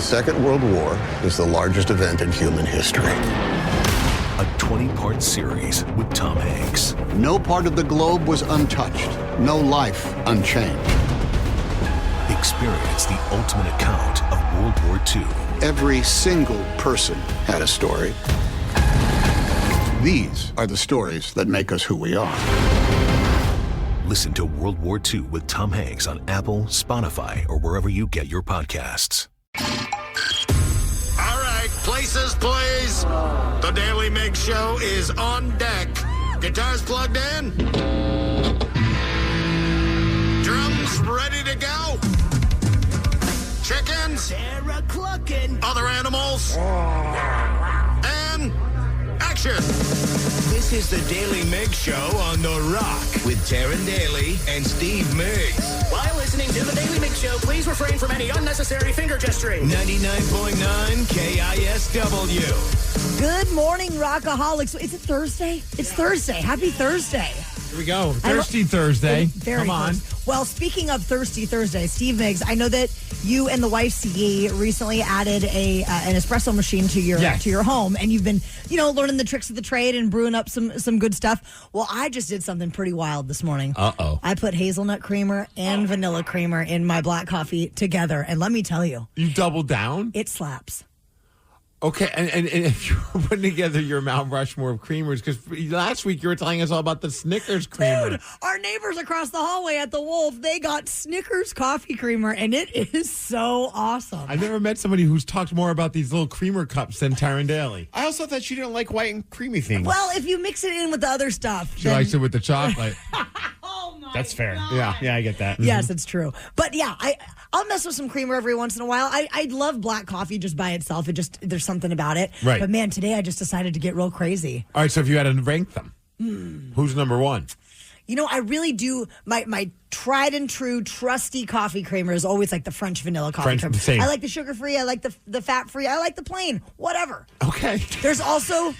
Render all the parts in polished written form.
Second World War is the largest event in human history. A 20-part series with Tom Hanks. No part of the globe was untouched. No life unchanged. Experience the ultimate account of World War II. Every single person had a story. These are the stories that make us who we are. Listen to World War II with Tom Hanks on Apple, Spotify, or wherever you get your podcasts. All right, places, please. The Daly Migs Show is on deck. Guitars plugged in. Drums ready to go. Chickens. Other animals. And action. This is the Daly Migs Show on The Rock with Taryn Daly and Steve Migs. While listening to the Daly Migs Show, please refrain from any unnecessary finger gesturing. 99.9 KISW. Good morning, Rockaholics. Is it Thursday? It's Thursday. Happy Thursday. Here we go. Thirsty Thursday. Very Come on. close. Well, speaking of Thirsty Thursday, Steve Migs, I know that you and the wife, CE, recently added an espresso machine to your home, and you've been, learning the tricks of the trade and brewing up some good stuff. Well, I just did something pretty wild this morning. Uh-oh. I put hazelnut creamer and vanilla creamer in my black coffee together, and let me tell you. You doubled down? It slaps. Okay, and if you're putting together your Mount Rushmore of creamers, because last week you were telling us all about the Snickers creamer. Dude, our neighbors across the hallway at the Wolf, they got Snickers coffee creamer, and it is so awesome. I've never met somebody who's talked more about these little creamer cups than Taryn Daly. I also thought she didn't like white and creamy things. Well, if you mix it in with the other stuff. She likes it with the chocolate. Oh, my That's fair. God. Yeah, I get that. Yes, it's true. But yeah, I'll mess with some creamer every once in a while. I love black coffee just by itself. There's something about it. Right. But man, today I just decided to get real crazy. All right, so if you had to rank them, who's number one? I really do. My tried and true trusty coffee creamer is always like the French vanilla coffee creamer. Same. I like the sugar free. I like the fat free. I like the plain. Whatever. Okay. There's also.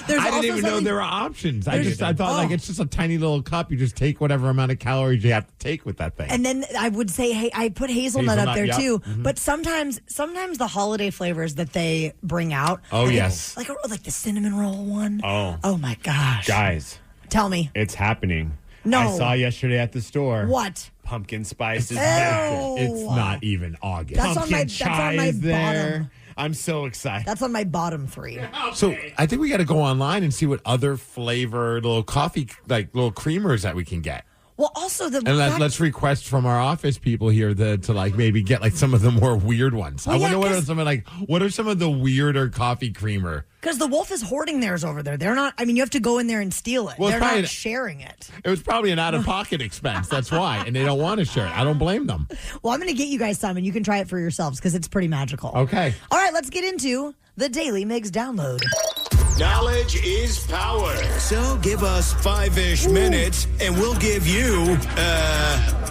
I didn't even know there were options. I thought it's just a tiny little cup. You just take whatever amount of calories you have to take with that thing. And then I would say, hey, I put hazelnut up there yep. too. Mm-hmm. But sometimes the holiday flavors that they bring out. Oh, yes. Like the cinnamon roll one. Oh my gosh. Guys, tell me. it's happening. No. I saw yesterday at the store. What? Pumpkin spice is Ew. back. It's not even August. That's on my there. bottom. I'm so excited. That's on my bottom three. So I think we got to go online and see what other flavored little coffee, like little creamers that we can get. Well, also Let's request from our office people here to maybe get like some of the more weird ones. Well, I wonder yeah, what are some of the weirder coffee creamer? Because the Wolf is hoarding theirs over there. They're not. I mean, you have to go in there and steal it. Well, They're not sharing it. It was probably an out-of-pocket expense. That's why, and they don't want to share it. I don't blame them. Well, I'm going to get you guys some, and you can try it for yourselves because it's pretty magical. Okay. All right, let's get into the Daily Migs download. Knowledge is power. So give us 5-ish minutes, and we'll give you,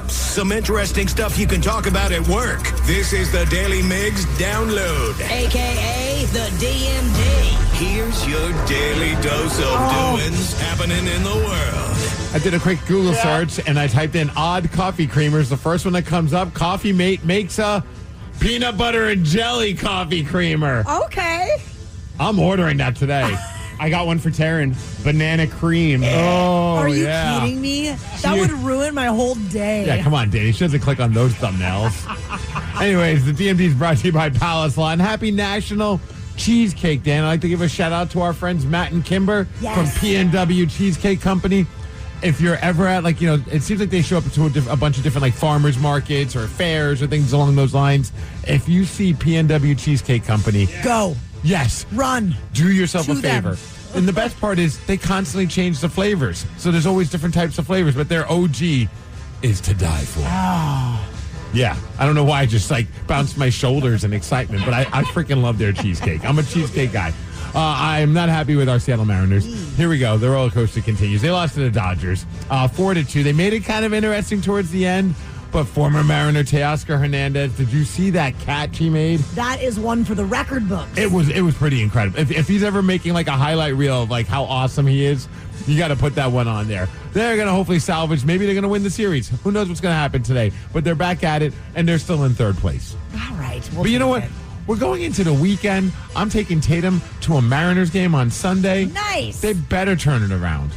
some interesting stuff you can talk about at work. This is the Daily Migs Download. A.K.A. the DMD. Here's your daily dose of doings happening in the world. I did a quick Google search, and I typed in odd coffee creamers. The first one that comes up, Coffee Mate makes a peanut butter and jelly coffee creamer. Okay. I'm ordering that today. I got one for Taryn. Banana cream. Oh, Are you yeah. kidding me? That would ruin my whole day. Yeah, come on, Danny. She doesn't click on those thumbnails. Anyways, the DMD is brought to you by Palace Law. And happy National Cheesecake Day. And I'd like to give a shout out to our friends Matt and Kimber from PNW Cheesecake Company. If you're ever at, it seems like they show up to a bunch of different, farmers markets or fairs or things along those lines. If you see PNW Cheesecake Company, go. Yes. Run. Do yourself a To them. favor. And the best part is they constantly change the flavors. So there's always different types of flavors, but their OG is to die for. Yeah. I don't know why I just bounced my shoulders in excitement, but I freaking love their cheesecake. I'm a cheesecake guy. I am not happy with our Seattle Mariners. Here we go. The roller coaster continues. They lost to the Dodgers 4-2. They made it kind of interesting towards the end, But former Mariner Teoscar Hernandez, did you see that catch he made? That is one for the record books. It was pretty incredible. If he's ever making like a highlight reel of like how awesome he is, you got to put that one on there. They're going to hopefully salvage. Maybe they're going to win the series. Who knows what's going to happen today? But they're back at it, and they're still in third place. All right. But you know what? We're going into the weekend. I'm taking Tatum to a Mariners game on Sunday. Nice. They better turn it around.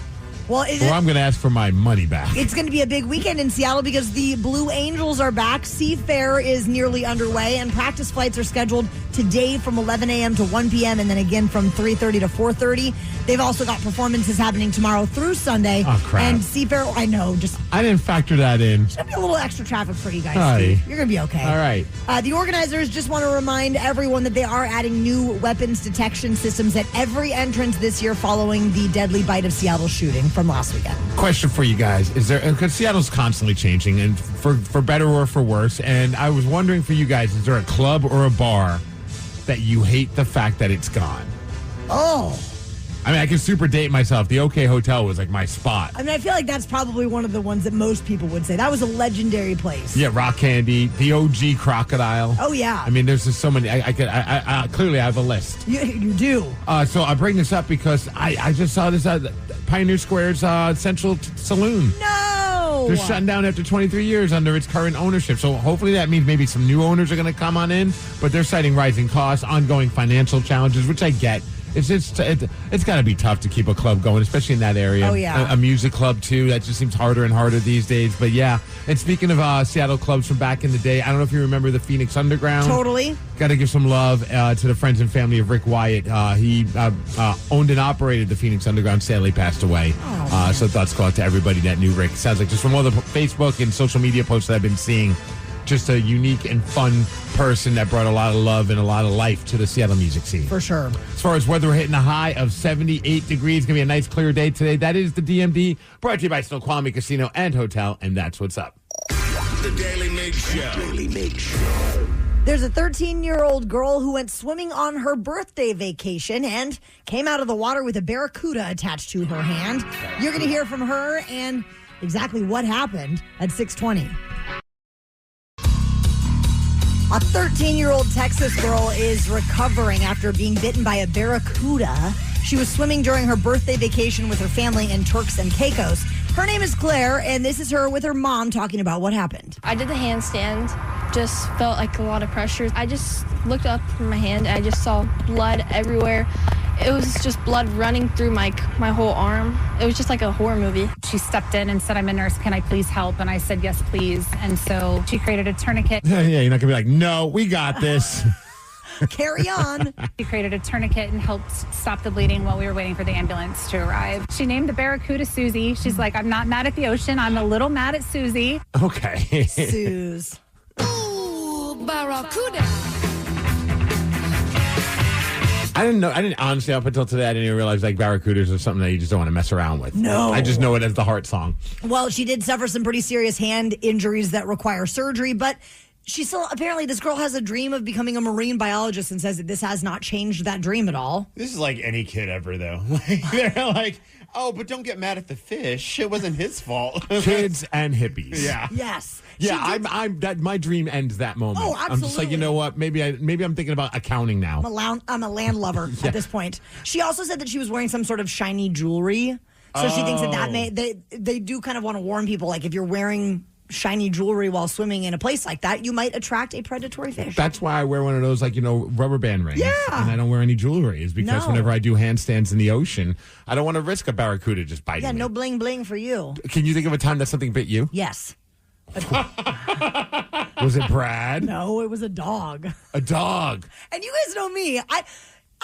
Well, or I'm going to ask for my money back. It's going to be a big weekend in Seattle because the Blue Angels are back. Seafair is nearly underway, and practice flights are scheduled today from 11 a.m. to 1 p.m. and then again from 3:30 to 4:30. They've also got performances happening tomorrow through Sunday. Oh, crap. And Seafair, I know, I didn't factor that in. There's going to be a little extra traffic for you guys, Hi. Steve. You're going to be okay. All right. The organizers just want to remind everyone that they are adding new weapons detection systems at every entrance this year following the deadly Bite of Seattle shooting from last weekend. Question for you guys. Is there, because Seattle's constantly changing, and for better or for worse, and I was wondering for you guys, is there a club or a bar that you hate the fact that it's gone? Oh. I mean, I can super date myself. The OK Hotel was like my spot. I mean, I feel like that's probably one of the ones that most people would say. That was a legendary place. Yeah, Rock Candy, the OG Crocodile. Oh, yeah. I mean, there's just so many. I clearly I have a list. You do. So I bring this up because I just saw this at Pioneer Square's Central Saloon. No! They're shutting down after 23 years under its current ownership. So hopefully that means maybe some new owners are going to come on in. But they're citing rising costs, ongoing financial challenges, which I get. It's got to be tough to keep a club going, especially in that area. Oh, yeah. A music club, too. That just seems harder and harder these days. But, yeah. And speaking of Seattle clubs from back in the day, I don't know if you remember the Phoenix Underground. Totally. Got to give some love to the friends and family of Rick Wyatt. He owned and operated the Phoenix Underground. Sadly passed away. So thoughts go out to everybody that knew Rick. Sounds like just from all the Facebook and social media posts that I've been seeing, just a unique and fun person that brought a lot of love and a lot of life to the Seattle music scene. For sure. As far as weather, we're hitting a high of 78 degrees. Going to be a nice clear day today. That is the DMD, brought to you by Snoqualmie Casino and Hotel, and that's what's up. The Daily Migs Show. Daily Migs Show. There's a 13-year-old girl who went swimming on her birthday vacation and came out of the water with a barracuda attached to her hand. You're going to hear from her and exactly what happened at 6:20. A 13-year-old Texas girl is recovering after being bitten by a barracuda. She was swimming during her birthday vacation with her family in Turks and Caicos. Her name is Claire, and this is her with her mom talking about what happened. I did the handstand, just felt like a lot of pressure. I just looked up from my hand, and I just saw blood everywhere. It was just blood running through my whole arm. It was just like a horror movie. She stepped in and said, "I'm a nurse. Can I please help?" And I said, "Yes, please." And so she created a tourniquet. Yeah, you're not going to be like, no, we got this. Carry on. She created a tourniquet and helped stop the bleeding while we were waiting for the ambulance to arrive. She named the barracuda Susie. She's like, "I'm not mad at the ocean. I'm a little mad at Susie." Okay. Suze. Ooh, barracuda. I didn't honestly, up until today, I didn't even realize like barracudas are something that you just don't want to mess around with. No. I just know it as the heart song. Well, she did suffer some pretty serious hand injuries that require surgery, but she still, apparently this girl has a dream of becoming a marine biologist and says that this has not changed that dream at all. This is like any kid ever, though. They're like, oh, but don't get mad at the fish. It wasn't his fault. Kids and hippies. Yeah. Yes. Yeah, I'm that my dream ends that moment. Oh, I'm just like, you know what? Maybe I'm thinking about accounting now. I'm a land lover at this point. She also said that she was wearing some sort of shiny jewelry. So she thinks that may they do kind of want to warn people, like if you're wearing shiny jewelry while swimming in a place like that, you might attract a predatory fish. That's why I wear one of those, like, rubber band rings. Yeah. And I don't wear any jewelry, is because whenever I do handstands in the ocean, I don't want to risk a barracuda just biting me. No bling bling for you. Can you think of a time that something bit you? Yes. Was it Brad? No, it was a dog. A dog. And you guys know me.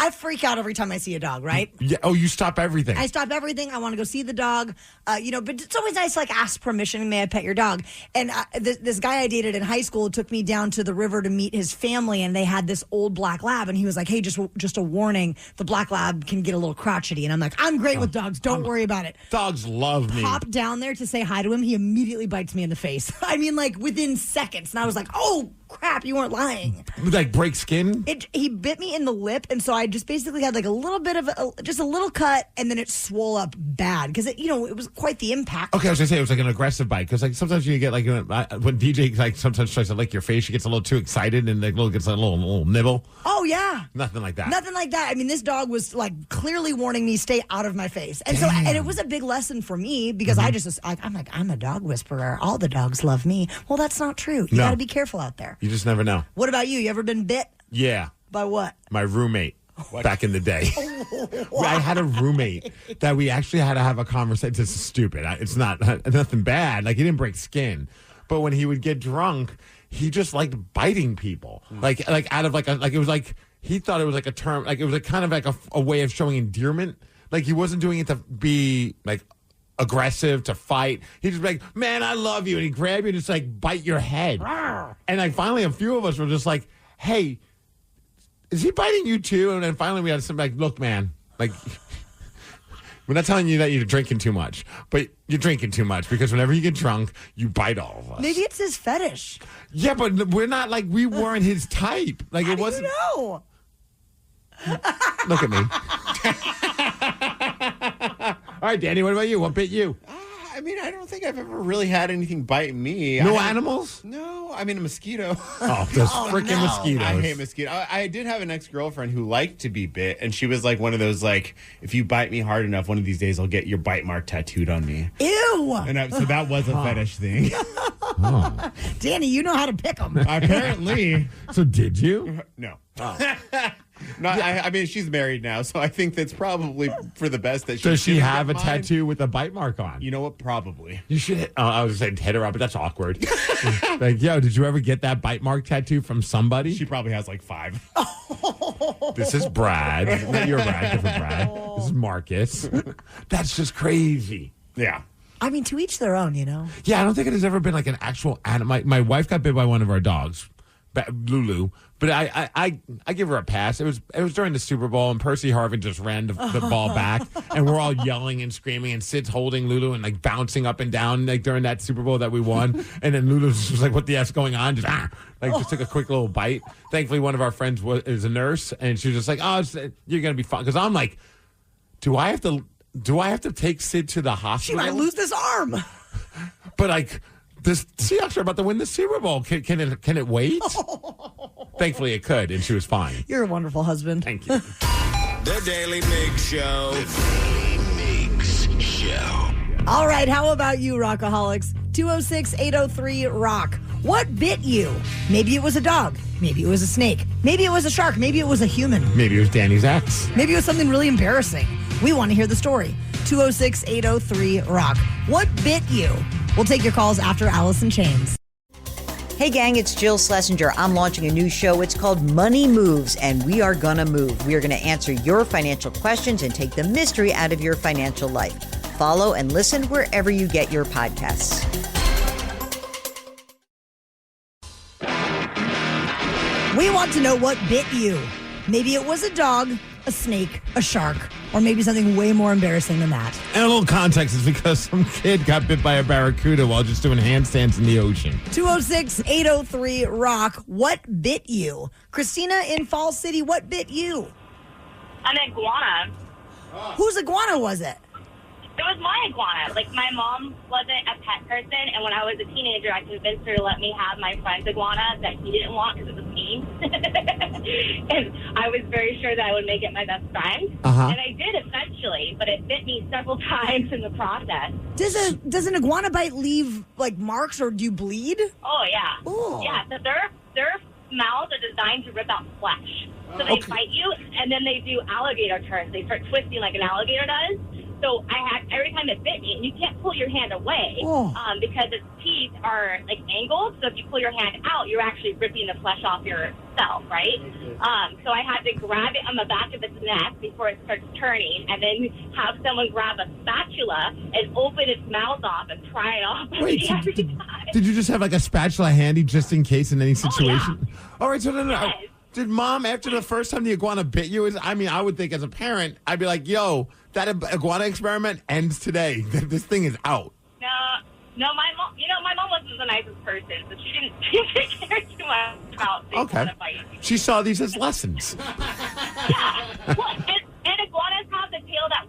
I freak out every time I see a dog, right? Yeah. Oh, you stop everything. I stop everything. I want to go see the dog, but it's always nice to ask permission. May I pet your dog? And this guy I dated in high school took me down to the river to meet his family, and they had this old black lab, and he was like, "Hey, just a warning, the black lab can get a little crotchety." And I'm like, "I'm great with dogs. Don't worry about it." Dogs love me. Pop down there to say hi to him. He immediately bites me in the face. I mean, like within seconds. And I was like, "Oh, crap, you weren't lying. Like break skin? He bit me in the lip, and so I just basically had like a little bit of just a little cut, and then it swole up bad because it was quite the impact. Okay, I was gonna say it was like an aggressive bite because like sometimes you get like when DJ like sometimes tries to lick your face, she gets a little too excited and like gets a little nibble. Oh yeah, nothing like that. Nothing like that. I mean, this dog was like clearly warning me, stay out of my face, and and it was a big lesson for me because I'm a dog whisperer. All the dogs love me. Well, that's not true. You got to be careful out there. You just never know. What about you? You ever been bit? Yeah. By what? My roommate. Back in the day. I had a roommate that we actually had to have a conversation. This is stupid. It's not nothing bad. Like, he didn't break skin. But when he would get drunk, he just liked biting people. Like out of it was like, he thought it was like a term, like it was like kind of like a way of showing endearment. Like, he wasn't doing it to be like aggressive, to fight. He'd just be like, man, I love you. And he'd grab you and just like bite your head. And like finally a few of us were just like, hey, is he biting you too? And then finally we had somebody like, look, man, like, we're not telling you that you're drinking too much, but you're drinking too much because whenever you get drunk, you bite all of us. Maybe it's his fetish. Yeah, but we're not like, we weren't his type. Like, How it wasn't. Do you know? Look at me. All right, Danny, what about you? What bit you? I mean, I don't think I've ever really had anything bite me. No animals? No, I mean a mosquito. Oh, those freaking mosquitoes. I hate mosquitoes. I did have an ex-girlfriend who liked to be bit, and she was like one of those, like, if you bite me hard enough, one of these days I'll get your bite mark tattooed on me. Ew! And so that was a fetish thing. Oh. Danny, you know how to pick them. Apparently. So did you? No. Oh. No, I mean, she's married now, so I think that's probably for the best that she Does she didn't have a get mine. tattoo with a bite mark on? You know what? Probably. You should. I was going to say hit her up, but that's awkward. Like, yo, did you ever get that bite mark tattoo from somebody? She probably has like 5. This is Brad. Not your Brad, different Brad. This is Marcus. That's just crazy. Yeah. I mean, to each their own, you know? Yeah, I don't think it has ever been like an actual animal. My wife got bit by one of our dogs, Lulu. But I give her a pass. It was during the Super Bowl, and Percy Harvin just ran the ball back, and we're all yelling and screaming, and Sid's holding Lulu and like bouncing up and down like during that Super Bowl that we won. And then Lulu was like, "What the F's going on?" Just took a quick little bite. Thankfully, one of our friends is a nurse, and she was just like, "Oh, you're gonna be fine." Because I'm like, do I have to take Sid to the hospital? She might lose this arm. But like, the Seahawks are about to win the Super Bowl. Can it wait? Thankfully, it could, and she was fine. You're a wonderful husband. Thank you. The Daily Migs Show. The Daily Migs Show. All right, how about you, Rockaholics? 206-803-ROCK. What bit you? Maybe it was a dog. Maybe it was a snake. Maybe it was a shark. Maybe it was a human. Maybe it was Danny's ex. Maybe it was something really embarrassing. We want to hear the story. 206-803-ROCK. What bit you? We'll take your calls after Alice in Chains. Hey gang, it's Jill Schlesinger. I'm launching a new show. It's called Money Moves, and we are gonna move. We are gonna answer your financial questions and take the mystery out of your financial life. Follow and listen wherever you get your podcasts. We want to know what bit you. Maybe it was a dog, a snake, a shark, or maybe something way more embarrassing than that. And a little context is because some kid got bit by a barracuda while just doing handstands in the ocean. 206-803-ROCK. What bit you? Christina in Falls City, what bit you? An iguana. Whose iguana was it? It was my iguana. Like, my mom wasn't a pet person, and when I was a teenager, I convinced her to let me have my friend's iguana that he didn't want because it was mean. And I was very sure that I would make it my best friend. Uh-huh. And I did eventually, but it bit me several times in the process. Does an iguana bite leave, like, marks, or do you bleed? Oh, yeah. Ooh. Yeah, so their mouths are designed to rip out flesh. So they bite you, and then they do alligator turns. They start twisting like an alligator does. So every time it bit me, and you can't pull your hand away because its teeth are like angled. So if you pull your hand out, you're actually ripping the flesh off yourself, right? So I had to grab it on the back of its neck before it starts turning, and then have someone grab a spatula and open its mouth off and pry it off. Wait, every time. Did you just have like a spatula handy just in case in any situation? Oh, yeah. All right, so no. Yes. Did mom, after the first time the iguana bit you, I would think as a parent, I'd be like, yo, that iguana experiment ends today. This thing is out. No, my mom. My mom wasn't the nicest person, so she didn't care too much about things Okay. on a bite. She saw these as lessons. Yeah. Well, and iguanas have the tail that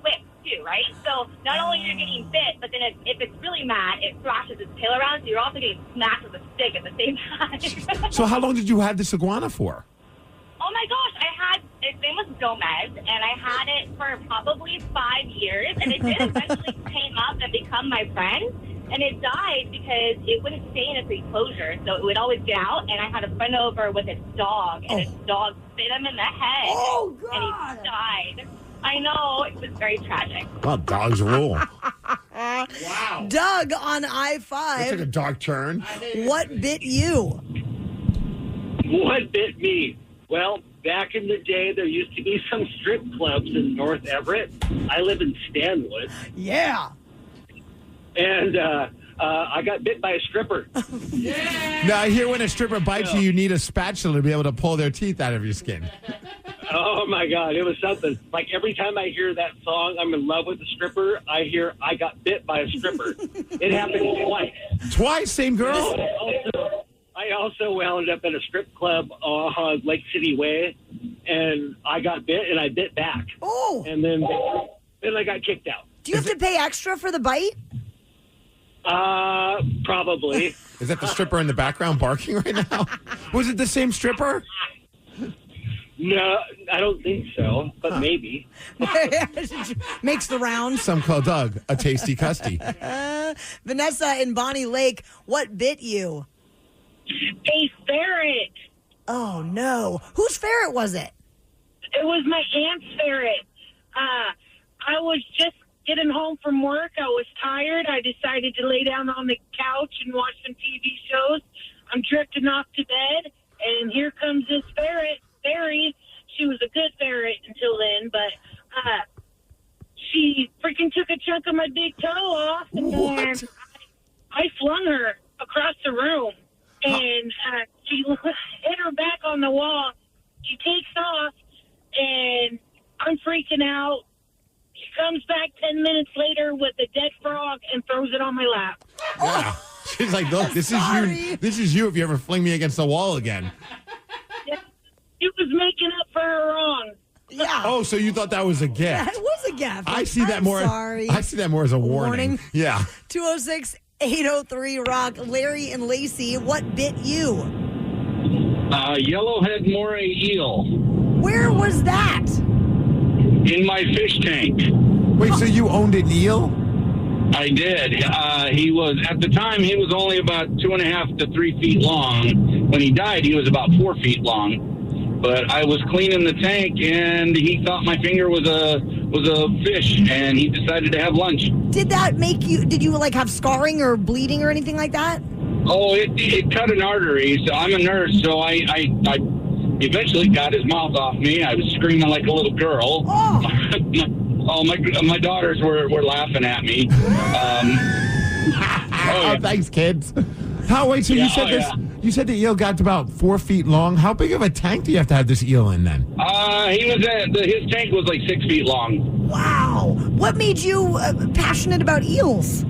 whips too, right? So not only are you getting bit, but then if it's really mad, it thrashes its tail around, so you're also getting smacked with a stick at the same time. So how long did you have this iguana for? Oh my gosh, its name was Gomez, and I had it for probably 5 years, and it did eventually tame up and become my friend, and it died because it wouldn't stay in its enclosure, so it would always get out, and I had a friend over with its dog, and its dog bit him in the head, and he died. I know, it was very tragic. Well, dogs rule. Wow. Doug on I-5. That took a dark turn. What bit you? What bit me? Well, back in the day, there used to be some strip clubs in North Everett. I live in Stanwood. Yeah. And I got bit by a stripper. Now, I hear when a stripper bites you, you need a spatula to be able to pull their teeth out of your skin. Oh, my God. It was something. Like, every time I hear that song, I'm in love with the stripper, I hear I got bit by a stripper. It happened twice. Twice? Same girl? I also wound up at a strip club on Lake City Way, and I got bit, and I bit back. Oh! And then I got kicked out. Do you have to pay extra for the bite? Probably. Is that the stripper in the background barking right now? Was it the same stripper? No, I don't think so, but maybe. Makes the rounds. Some call Doug a tasty custy. Vanessa in Bonnie Lake, what bit you? A ferret. Oh, no. Whose ferret was it? It was my aunt's ferret. I was just getting home from work. I was tired. I decided to lay down on the couch and watch some TV shows. I'm drifting off to bed, and here comes this ferret. Barry, she was a good ferret until then, but she freaking took a chunk of my big toe off, and I flung her across the room, and she hit her back on the wall. She takes off, and I'm freaking out. She comes back 10 minutes later with a dead frog and throws it on my lap. Yeah. She's like, look, this is you. This is you if you ever fling me against the wall again. She was making up for her wrong. Yeah. Oh, so you thought that was a gift? Yeah, it was a gift. I see that more. Sorry. I see that more as a warning. Yeah. 206-803-ROCK. Larry and Lacey, what bit you? Yellowhead moray eel. Where was that? In my fish tank. Wait, so you owned an eel? I did. He was, at the time, he was only about 2.5 to 3 feet long. When he died, he was about 4 feet long. But I was cleaning the tank, and he thought my finger was a fish, and he decided to have lunch. Did that make you, did you like have scarring or bleeding or anything like that? Oh, it cut an artery. So I'm a nurse, so I eventually got his mouth off me. I was screaming like a little girl. Oh, my daughters were laughing at me. Thanks, kids. Wait, so you said this? Yeah. You said the eel got about 4 feet long. How big of a tank do you have to have this eel in then? His tank was like 6 feet long. Wow. What made you passionate about eels?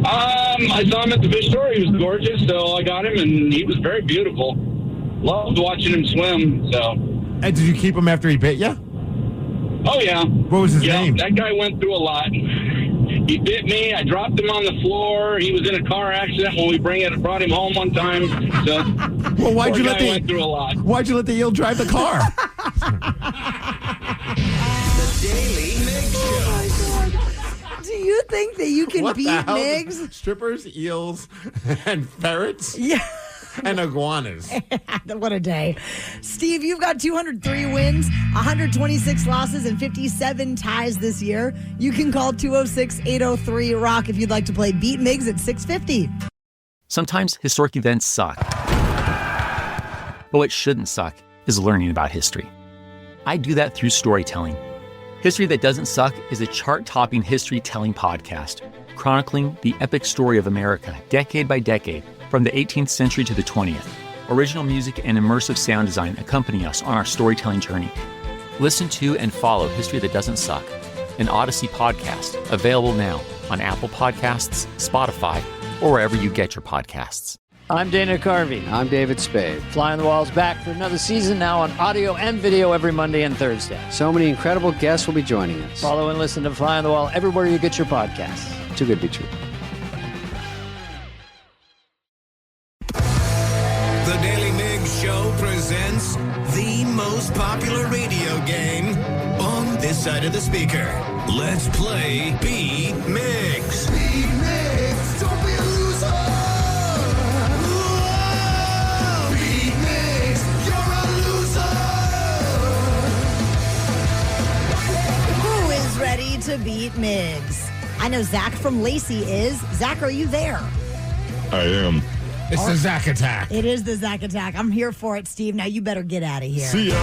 I saw him at the fish store. He was gorgeous, so I got him, and he was very beautiful. Loved watching him swim. So. And did you keep him after he bit you? Oh yeah. What was his name? That guy went through a lot. He bit me. I dropped him on the floor. He was in a car accident when we brought him home one time. So, well, why'd you let went through a lot. Why'd you let the eel drive the car? The Daly Migs Show. Do you think that you can beat Migs? Strippers, eels, and ferrets? Yeah. And iguanas. What a day. Steve, you've got 203 wins, 126 losses, and 57 ties this year. You can call 206-803-ROCK if you'd like to play Beat Migs at 650. Sometimes historic events suck. But what shouldn't suck is learning about history. I do that through storytelling. History That Doesn't Suck is a chart-topping history-telling podcast chronicling the epic story of America decade by decade, from the 18th century to the 20th. Original music and immersive sound design accompany us on our storytelling journey. Listen to and follow History That Doesn't Suck, an Odyssey podcast, available now. on Apple Podcasts, Spotify, or wherever you get your podcasts. I'm Dana Carvey. I'm David Spade. Fly on the Wall's back for another season now on audio and video every Monday and Thursday. So many incredible guests will be joining us. Follow and listen to Fly on the Wall everywhere you get your podcasts. Too good to be true. The Daily Migs Show presents the most popular radio game on this side of the speaker. Let's play Beat Migs. Beat Migs, don't be a loser. Whoa, Beat Migs, you're a loser. Who is ready to beat Migs? I know Zach from Lacey is. Zach, are you there? I am. It's the Zach attack. It is the Zach attack. I'm here for it, Steve. Now you better get out of here. See ya.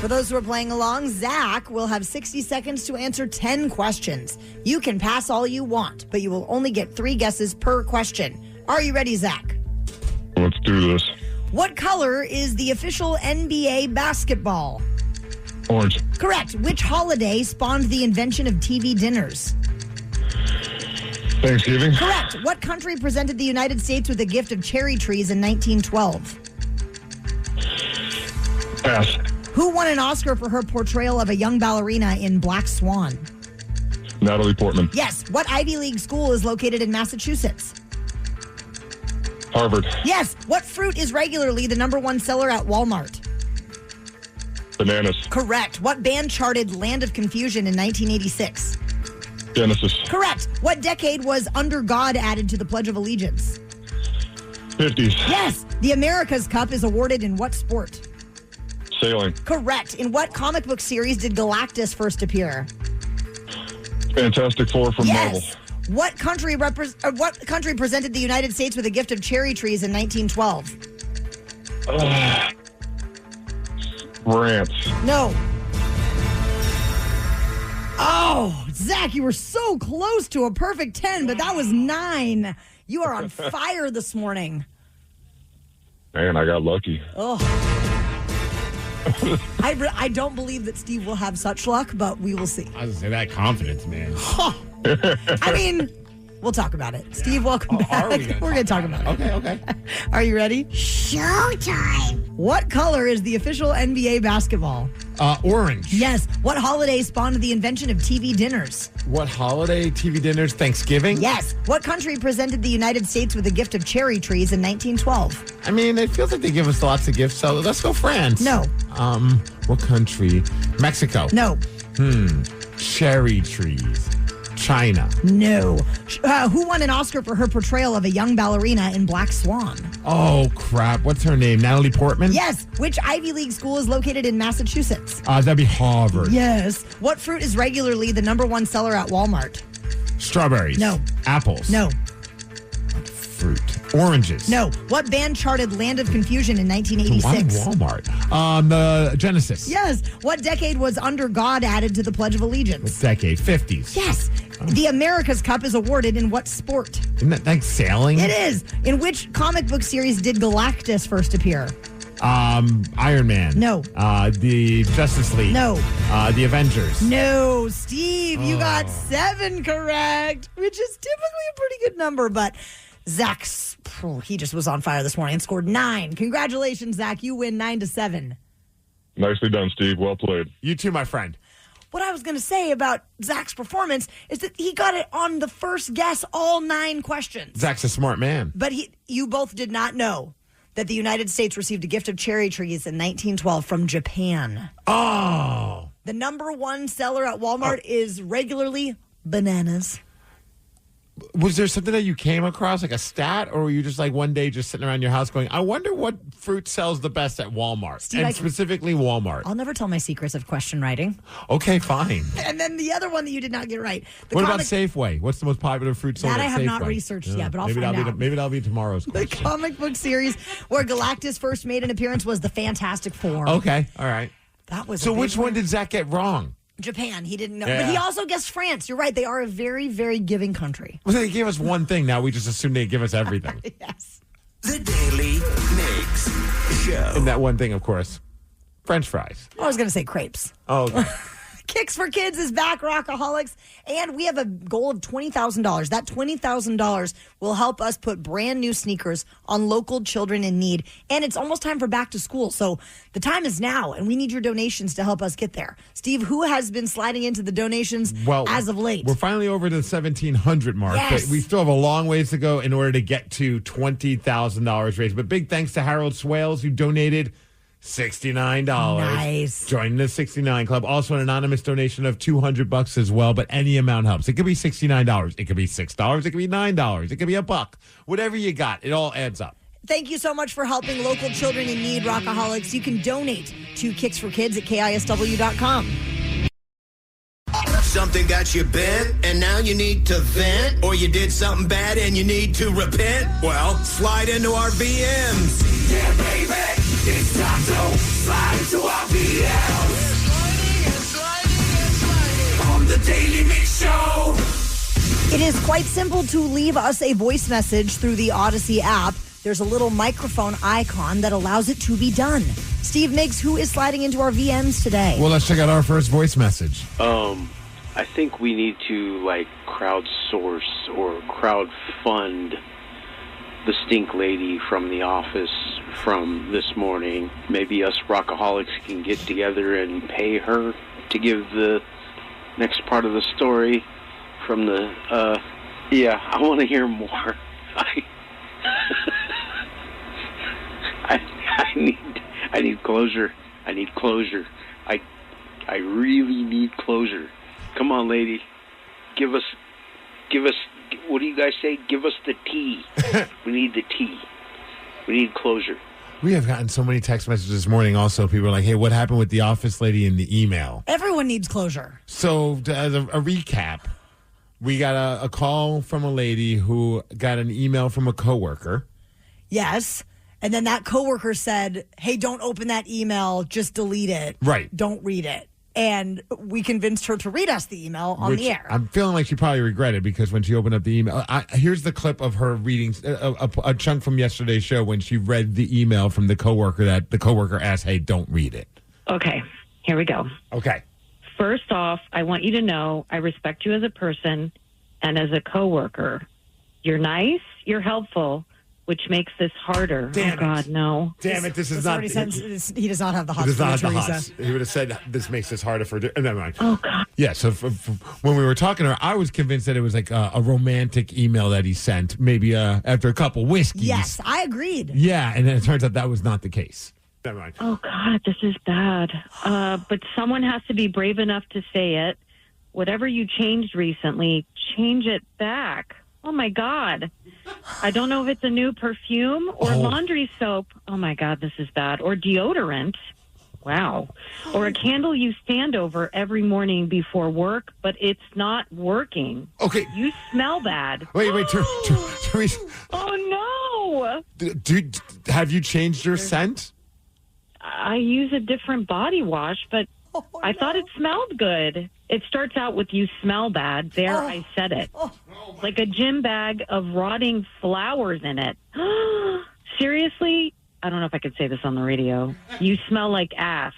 For those who are playing along, Zach will have 60 seconds to answer 10 questions. You can pass all you want, but you will only get 3 guesses per question. Are you ready, Zach? Let's do this. What color is the official NBA basketball? Orange. Correct. Which holiday spawned the invention of TV dinners? Thanksgiving. Correct. What country presented the United States with a gift of cherry trees in 1912? Pass. Who won an Oscar for her portrayal of a young ballerina in Black Swan? Natalie Portman. Yes. What Ivy League school is located in Massachusetts? Harvard. Yes. What fruit is regularly the #1 seller at Walmart? Bananas. Correct. What band charted Land of Confusion in 1986? Genesis. Correct. What decade was Under God added to the Pledge of Allegiance? 50s. Yes. The America's Cup is awarded in what sport? Sailing. Correct. In what comic book series did Galactus first appear? Fantastic Four from Marvel. Yes. What country presented the United States with a gift of cherry trees in 1912? France. No. Oh, Zach, you were so close to a perfect 10, but that was 9. You are on fire this morning. Man, I got lucky. Oh. I don't believe that Steve will have such luck, but we will see. I was going to say that confidence, man. I mean, we'll talk about it. Steve, welcome back. We're going to talk about it. Okay. Are you ready? Showtime. What color is the official NBA basketball? Orange. Yes. What holiday spawned the invention of TV dinners? What holiday TV dinners? Thanksgiving? Yes. What country presented the United States with a gift of cherry trees in 1912? I mean, it feels like they give us lots of gifts, so let's go France. No. What country? Mexico. No. Cherry trees. China. No. Who won an Oscar for her portrayal of a young ballerina in Black Swan? Oh, crap. What's her name? Natalie Portman? Yes. Which Ivy League school is located in Massachusetts? That'd be Harvard. Yes. What fruit is regularly the #1 seller at Walmart? Strawberries. No. Apples. No. Fruit. Oranges. No. What band charted Land of Confusion in 1986? Why Walmart? The Genesis. Yes. What decade was Under God added to the Pledge of Allegiance? What decade? 50s. Yes. The America's Cup is awarded in what sport? Isn't that like sailing? It is. In which comic book series did Galactus first appear? Iron Man. No. The Justice League. No. The Avengers. No, Steve, you got 7 correct, which is typically a pretty good number, but Zach's, he just was on fire this morning and scored 9. Congratulations, Zach. You win 9-7. Nicely done, Steve. Well played. You too, my friend. What I was going to say about Zach's performance is that he got it on the first guess, all 9 questions. Zach's a smart man. But you both did not know that the United States received a gift of cherry trees in 1912 from Japan. Oh. The #1 seller at Walmart is regularly bananas. Was there something that you came across, like a stat, or were you just like one day just sitting around your house going, I wonder what fruit sells the best at Walmart, Steve, and specifically Walmart? I'll never tell my secrets of question writing. Okay, fine. And then the other one that you did not get right. What about Safeway? What's the most popular fruit sold That at I have Safeway? not researched yet, but I'll maybe find out. Maybe that'll be tomorrow's The question. comic book series where Galactus first made an appearance was the Fantastic Four. Okay, all right. That was so. Which one did Zach get wrong? Japan. He didn't know. Yeah. But he also guessed France. You're right. They are a very, very giving country. Well, they gave us one thing. Now we just assume they give us everything. Yes. The Daily Migs Show. And that one thing, of course, French fries. I was going to say crepes. Oh, okay. Kicks for Kids is back, Rockaholics, and we have a goal of $20,000. That $20,000 will help us put brand new sneakers on local children in need, and it's almost time for back to school, so the time is now, and we need your donations to help us get there. Steve, who has been sliding into the donations as of late? We're finally over to the 1,700 mark, but we still have a long ways to go in order to get to $20,000 raised. But big thanks to Harold Swales, who donated $69. Nice. Join the 69 Club. Also, an anonymous donation of $200 as well, but any amount helps. It could be $69. It could be $6. It could be $9. It could be $1. Whatever you got, it all adds up. Thank you so much for helping local children in need, Rockaholics. You can donate to Kicks for Kids at KISW.com. Something got you bent, and now you need to vent? Or you did something bad and you need to repent? Well, slide into our VMs. Yeah, baby, it's time to slide into our VMs. On the Daily Mix Show. It is quite simple to leave us a voice message through the Odyssey app. There's a little microphone icon that allows it to be done. Steve Migs, who is sliding into our VMs today? Well, let's check out our first voice message. I think we need to, crowdsource or crowdfund the stink lady from the office from this morning. Maybe us Rockaholics can get together and pay her to give the next part of the story from the, I want to hear more. I need closure. I need closure. I really need closure. Come on, lady. Give us, what do you guys say? Give us the tea. We need the tea. We need closure. We have gotten so many text messages this morning also. People are like, hey, what happened with the office lady in the email? Everyone needs closure. So, as a recap, we got a call from a lady who got an email from a coworker. Yes. And then that coworker said, hey, don't open that email. Just delete it. Right. Don't read it. And we convinced her to read us the email on the air. I'm feeling like she probably regretted because when she opened up the email, here's the clip of her reading a chunk from yesterday's show when she read the email from the coworker that the coworker asked, hey, don't read it. Okay, here we go. Okay. First off, I want you to know I respect you as a person and as a coworker. You're nice, you're helpful, which makes this harder. Damn God, no. Damn it, this is not... He does not have the hots for Teresa. He would have said, this makes this harder for... Never mind. Oh, God. Yeah, so when we were talking to her, I was convinced that it was like a romantic email that he sent, maybe after a couple whiskeys. Yes, I agreed. Yeah, and then it turns out that was not the case. Never mind. Oh, God, this is bad. But someone has to be brave enough to say it. Whatever you changed recently, change it back. Oh, my God. I don't know if it's a new perfume or laundry soap. Oh, my God, this is bad. Or deodorant. Wow. Or a candle you stand over every morning before work, but it's not working. Okay. You smell bad. Wait, Teresa. Oh, no. Have you changed your scent? I use a different body wash, but I thought it smelled good. It starts out with you smell bad. There, I said it. Like a gym bag of rotting flowers in it. Seriously? I don't know if I could say this on the radio. You smell like ass.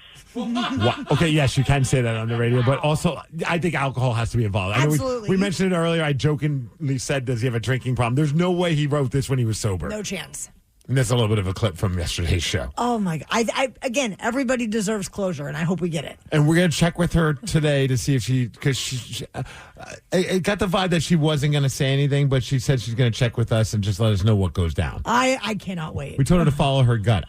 Okay, yes, you can say that on the radio, but also I think alcohol has to be involved. Absolutely. We mentioned it earlier. I jokingly said, does he have a drinking problem? There's no way he wrote this when he was sober. No chance. And that's a little bit of a clip from yesterday's show. Oh, my God. Again, everybody deserves closure, and I hope we get it. And we're going to check with her today to see if because it got the vibe that she wasn't going to say anything, but she said she's going to check with us and just let us know what goes down. I cannot wait. We told her to follow her gut.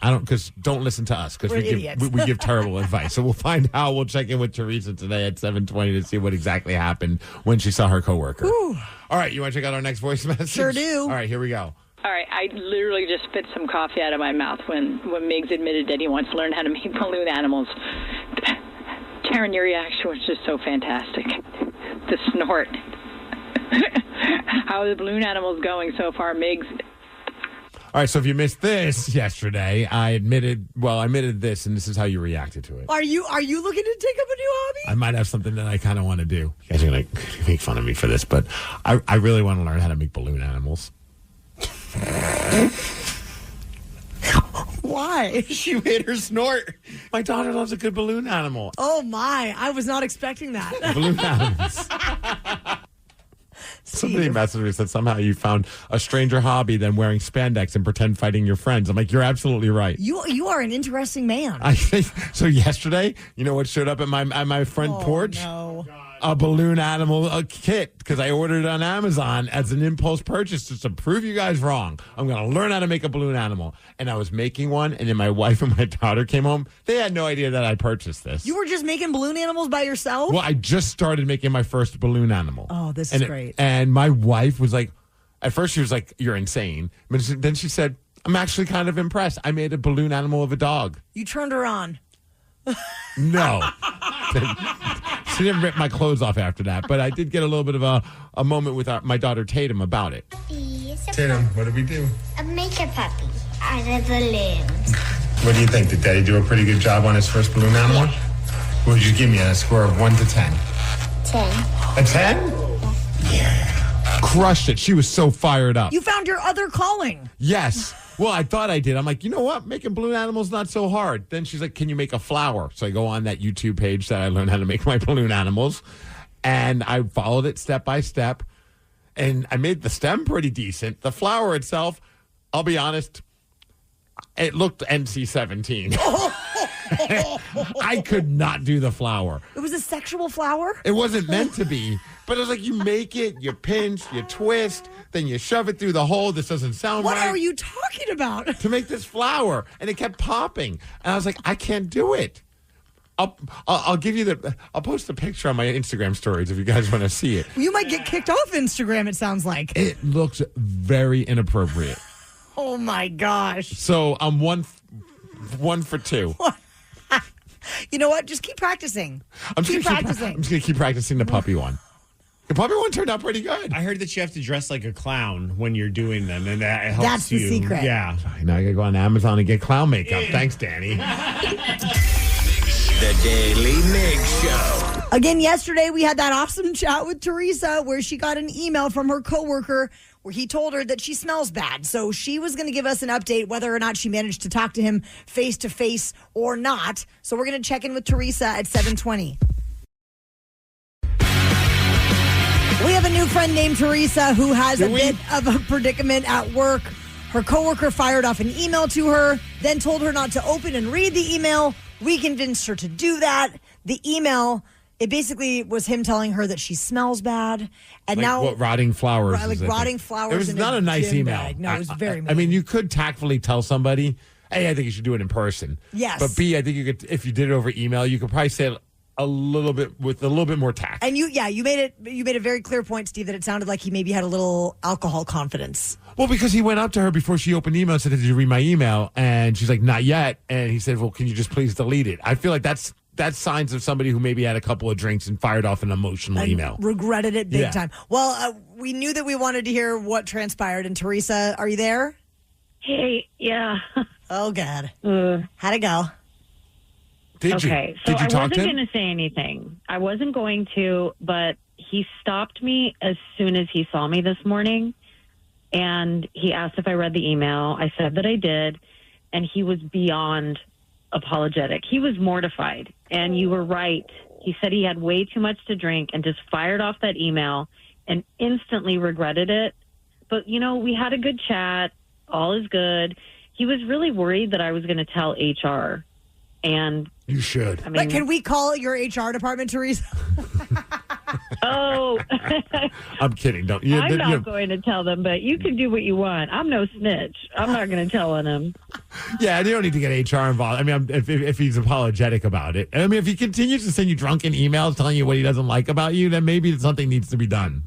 Don't listen to us because we give terrible advice. So we'll find out. We'll check in with Teresa today at 7:20 to see what exactly happened when she saw her coworker. Whew. All right, you want to check out our next voice message? Sure do. All right, here we go. All right, I literally just spit some coffee out of my mouth when Migs admitted that he wants to learn how to make balloon animals. Karen, your reaction was just so fantastic. The snort. How are the balloon animals going so far, Migs? All right, so if you missed this yesterday, I admitted this, and this is how you reacted to it. Are you looking to take up a new hobby? I might have something that I kind of want to do. You guys are going to make fun of me for this, but I really want to learn how to make balloon animals. Why? She made her snort. My daughter loves a good balloon animal. Oh, my. I was not expecting that. Balloon animals. Somebody messaged me and said somehow you found a stranger hobby than wearing spandex and pretend fighting your friends. I'm like, you're absolutely right. You are an interesting man. I think so. Yesterday, you know what showed up at my front porch? No. A balloon animal kit, because I ordered it on Amazon as an impulse purchase just to prove you guys wrong. I'm going to learn how to make a balloon animal. And I was making one, and then my wife and my daughter came home. They had no idea that I purchased this. You were just making balloon animals by yourself? Well, I just started making my first balloon animal. Oh, this is great. And my wife was like, at first she was like, you're insane. But then she said, I'm actually kind of impressed. I made a balloon animal of a dog. You turned her on. No. She didn't rip my clothes off after that, but I did get a little bit of a moment with my daughter Tatum about it. Tatum, what did we do? Make a puppy out of balloons. What do you think? Did Daddy do a pretty good job on his first balloon animal? Yeah. What would you give me on a score of 1 to 10? 10. A 10? Yeah. Crushed it. She was so fired up. You found your other calling. Yes. Well, I thought I did. I'm like, you know what? Making balloon animals not so hard. Then she's like, can you make a flower? So I go on that YouTube page that I learned how to make my balloon animals. And I followed it step by step. And I made the stem pretty decent. The flower itself, I'll be honest, it looked NC-17. I could not do the flower. It was a sexual flower? It wasn't meant to be. But it was like, you make it, you pinch, you twist, then you shove it through the hole. This doesn't sound right. What are you talking about? To make this flower. And it kept popping. And I was like, I can't do it. I'll give you I'll post a picture on my Instagram stories if you guys want to see it. You might get kicked off Instagram, it sounds like. It looks very inappropriate. Oh, my gosh. So I'm one for 2. You know what? Just keep practicing. I'm just going to keep practicing the puppy one. The puppy one turned out pretty good. I heard that you have to dress like a clown when you're doing them, and that helps That's you. the secret. Yeah. Now I got to go on Amazon and get clown makeup. Thanks, Danny. The Daily Migs Show. Again, yesterday we had that awesome chat with Teresa where she got an email from her coworker where he told her that she smells bad. So she was going to give us an update whether or not she managed to talk to him face to face or not. So we're going to check in with Teresa at 7:20. We have a new friend named Teresa who has a bit of a predicament at work. Her coworker fired off an email to her, then told her not to open and read the email. We convinced her to do that. The email, it basically was him telling her that she smells bad. And like now, what, rotting flowers. Like rotting flowers. It was in not a nice gym email. bag. No, it was very mean. I mean, you could tactfully tell somebody, hey, I think you should do it in person. Yes. But B, I think you could, if you did it over email, you could probably say it a little bit with a little bit more tact. And you made a very clear point, Steve, that it sounded like he maybe had a little alcohol confidence. Well, because he went up to her before she opened the email and said, did you read my email? And she's like, not yet. And he said, well, can you just please delete it? I feel like that's signs of somebody who maybe had a couple of drinks and fired off an emotional email. Regretted it big time. Well, we knew that we wanted to hear what transpired. And Teresa, are you there? Hey, yeah. Oh, God. How'd it go? Did you? Okay, so Did you I talk wasn't to him? going to say anything. I wasn't going to, but he stopped me as soon as he saw me this morning, and he asked if I read the email. I said that I did, and he was beyond apologetic. He was mortified, and you were right. He said he had way too much to drink and just fired off that email and instantly regretted it. But, we had a good chat. All is good. He was really worried that I was going to tell HR. And you should. I mean, Can we call your HR department, Teresa? Oh, I'm kidding. Don't. I'm not going to tell them, but you can do what you want. I'm no snitch. I'm not going to tell on him. Yeah, you don't need to get HR involved. I mean, if he's apologetic about it. I mean, if he continues to send you drunken emails telling you what he doesn't like about you, then maybe something needs to be done.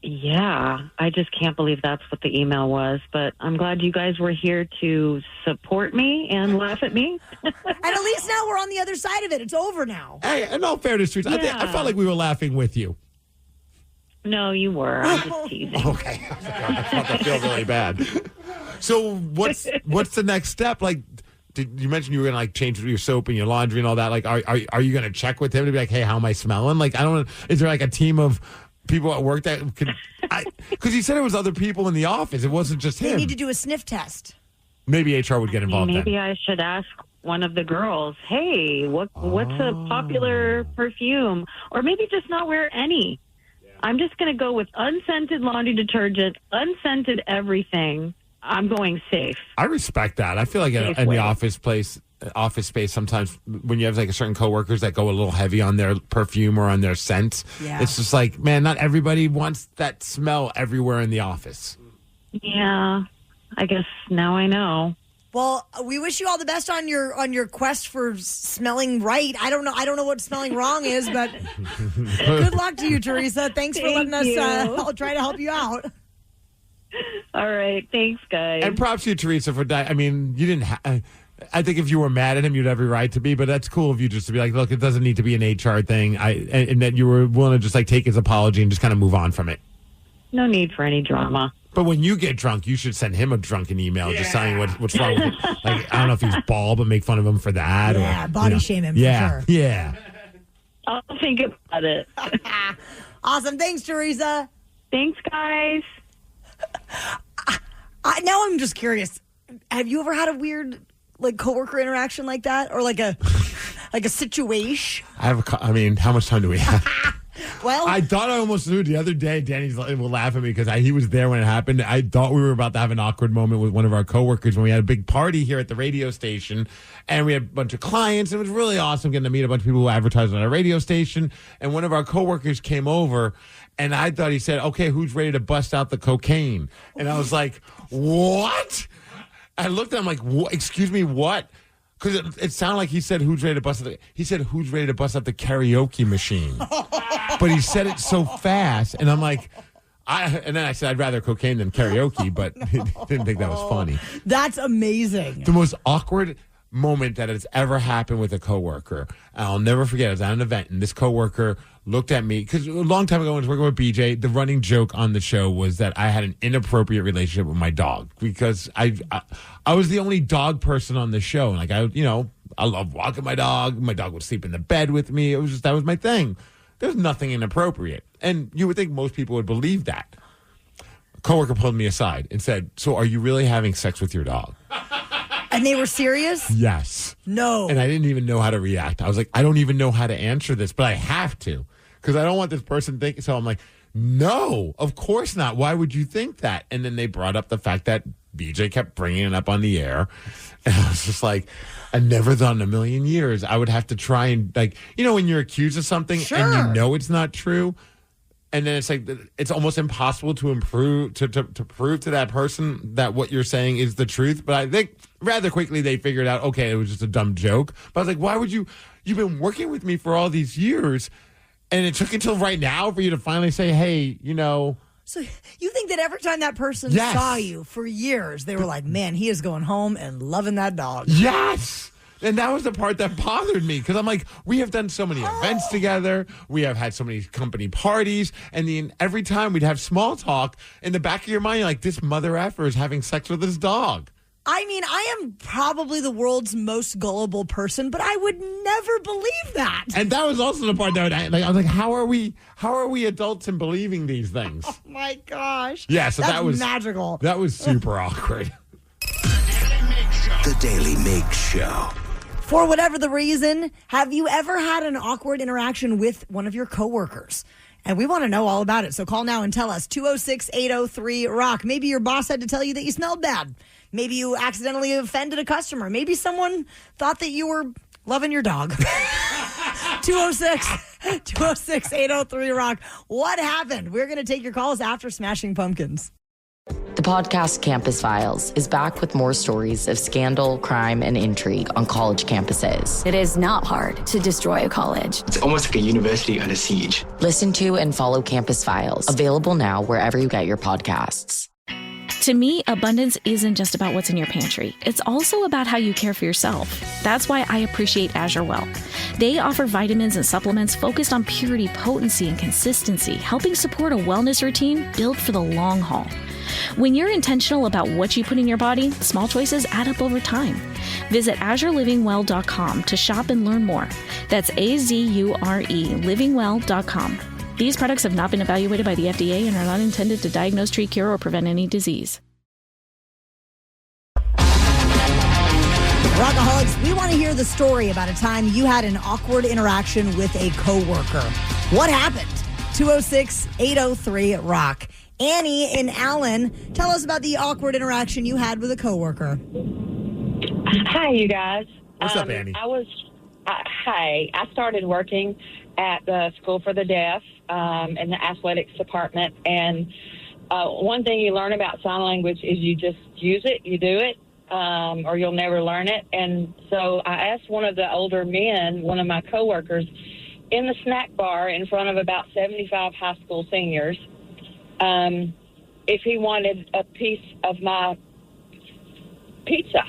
Yeah, I just can't believe that's what the email was. But I'm glad you guys were here to support me and laugh at me. And at least now we're on the other side of it. It's over now. Hey, in all fairness, Teresa, I felt like we were laughing with you. No, you were. I'm just teasing. Okay. I feel really bad. So what's the next step? Like, did you mention you were going to change your soap and your laundry and all that? Like, are you going to check with him to be like, hey, how am I smelling? Like, is there like a team of people at work that could, because he said it was other people in the office. It wasn't just him. They need to do a sniff test. Maybe HR would get involved. Maybe I should ask one of the girls, hey, what's a popular perfume? Or maybe just not wear any. I'm just going to go with unscented laundry detergent, unscented everything. I'm going safe. I respect that. I feel like in the office space, sometimes when you have like a certain coworkers that go a little heavy on their perfume or on their scent, it's just like, man, not everybody wants that smell everywhere in the office. Yeah, I guess now I know. Well, we wish you all the best on your quest for smelling right. I don't know what smelling wrong is, but good luck to you, Teresa. Thanks for letting us. I'll try to help you out. All right, thanks, guys. And props to you, Teresa, for I mean, you didn't. I think if you were mad at him, you'd have every right to be. But that's cool of you just to be like, look, it doesn't need to be an HR thing. And that you were willing to just like take his apology and just kind of move on from it. No need for any drama. But when you get drunk, you should send him a drunken email just telling what's wrong with him. Like, I don't know if he's bald, but make fun of him for that. Yeah, or, body shame him for sure. Yeah. I'll think about it. Awesome. Thanks, Teresa. Thanks, guys. Now I'm just curious. Have you ever had a weird like coworker interaction like that, or like a situation? I mean, how much time do we have? Well, I thought I almost knew the other day. Danny will laugh at me because he was there when it happened. I thought we were about to have an awkward moment with one of our coworkers when we had a big party here at the radio station, and we had a bunch of clients. It was really awesome getting to meet a bunch of people who advertise on our radio station. And one of our coworkers came over, and I thought he said, "Okay, who's ready to bust out the cocaine?" And I was like, "What?" I looked at him like, "Excuse me, what?" Because it sounded like he said, "Who's ready to bust out?" He said, "Who's ready to bust out the karaoke machine?" But he said it so fast, and I'm like, and then I said, "I'd rather cocaine than karaoke," but he didn't think that was funny. That's amazing. The most awkward moment that has ever happened with a coworker, and I'll never forget. I was at an event, and this coworker looked at me because a long time ago when I was working with BJ, the running joke on the show was that I had an inappropriate relationship with my dog because I was the only dog person on the show. Like I love walking my dog. My dog would sleep in the bed with me. That was my thing. There's nothing inappropriate, and you would think most people would believe that. A coworker pulled me aside and said, "So, are you really having sex with your dog?" And they were serious? Yes. No. And I didn't even know how to react. I was like, I don't even know how to answer this, but I have to because I don't want this person thinking. So I'm like, no, of course not. Why would you think that? And then they brought up the fact that BJ kept bringing it up on the air. And I was just like, I never thought in a million years I would have to try and like, when you're accused of something and you know it's not true. And then it's like it's almost impossible to prove to that person that what you're saying is the truth. But I think rather quickly they figured out, okay, it was just a dumb joke. But I was like, why would you've been working with me for all these years, and it took until right now for you to finally say, hey, So you think that every time that person saw you for years, they were like, man, he is going home and loving that dog. Yes. And that was the part that bothered me because I'm like, we have done so many events together. We have had so many company parties. And then every time we'd have small talk, in the back of your mind, you're like, this mother effer is having sex with his dog. I mean, I am probably the world's most gullible person, but I would never believe that. And that was also the part that I was like, how are we adults in believing these things? Oh my gosh. Yeah, so that was magical. That was super awkward. The Daily Migs Show. For whatever the reason, have you ever had an awkward interaction with one of your coworkers? And we want to know all about it. So call now and tell us. 206-803-ROCK. Maybe your boss had to tell you that you smelled bad. Maybe you accidentally offended a customer. Maybe someone thought that you were loving your dog. 206-803-ROCK. What happened? We're going to take your calls after Smashing Pumpkins. The podcast Campus Files is back with more stories of scandal, crime, and intrigue on college campuses. It is not hard to destroy a college. It's almost like a university under siege. Listen to and follow Campus Files, available now wherever you get your podcasts. To me, abundance isn't just about what's in your pantry. It's also about how you care for yourself. That's why I appreciate Azure Well. They offer vitamins and supplements focused on purity, potency, and consistency, helping support a wellness routine built for the long haul. When you're intentional about what you put in your body, small choices add up over time. Visit AzureLivingWell.com to shop and learn more. That's AZURE livingwell.com. These products have not been evaluated by the FDA and are not intended to diagnose, treat, cure, or prevent any disease. Rockaholics, we want to hear the story about a time you had an awkward interaction with a coworker. What happened? 206-803-ROCK. Annie in Allen, tell us about the awkward interaction you had with a coworker. Hi, you guys. What's up, Annie? I started working at the School for the Deaf in the athletics department, and one thing you learn about sign language is you just use it, you do it, or you'll never learn it. And so I asked one of the older men, one of my coworkers, in the snack bar in front of about 75 high school seniors, if he wanted a piece of my pizza.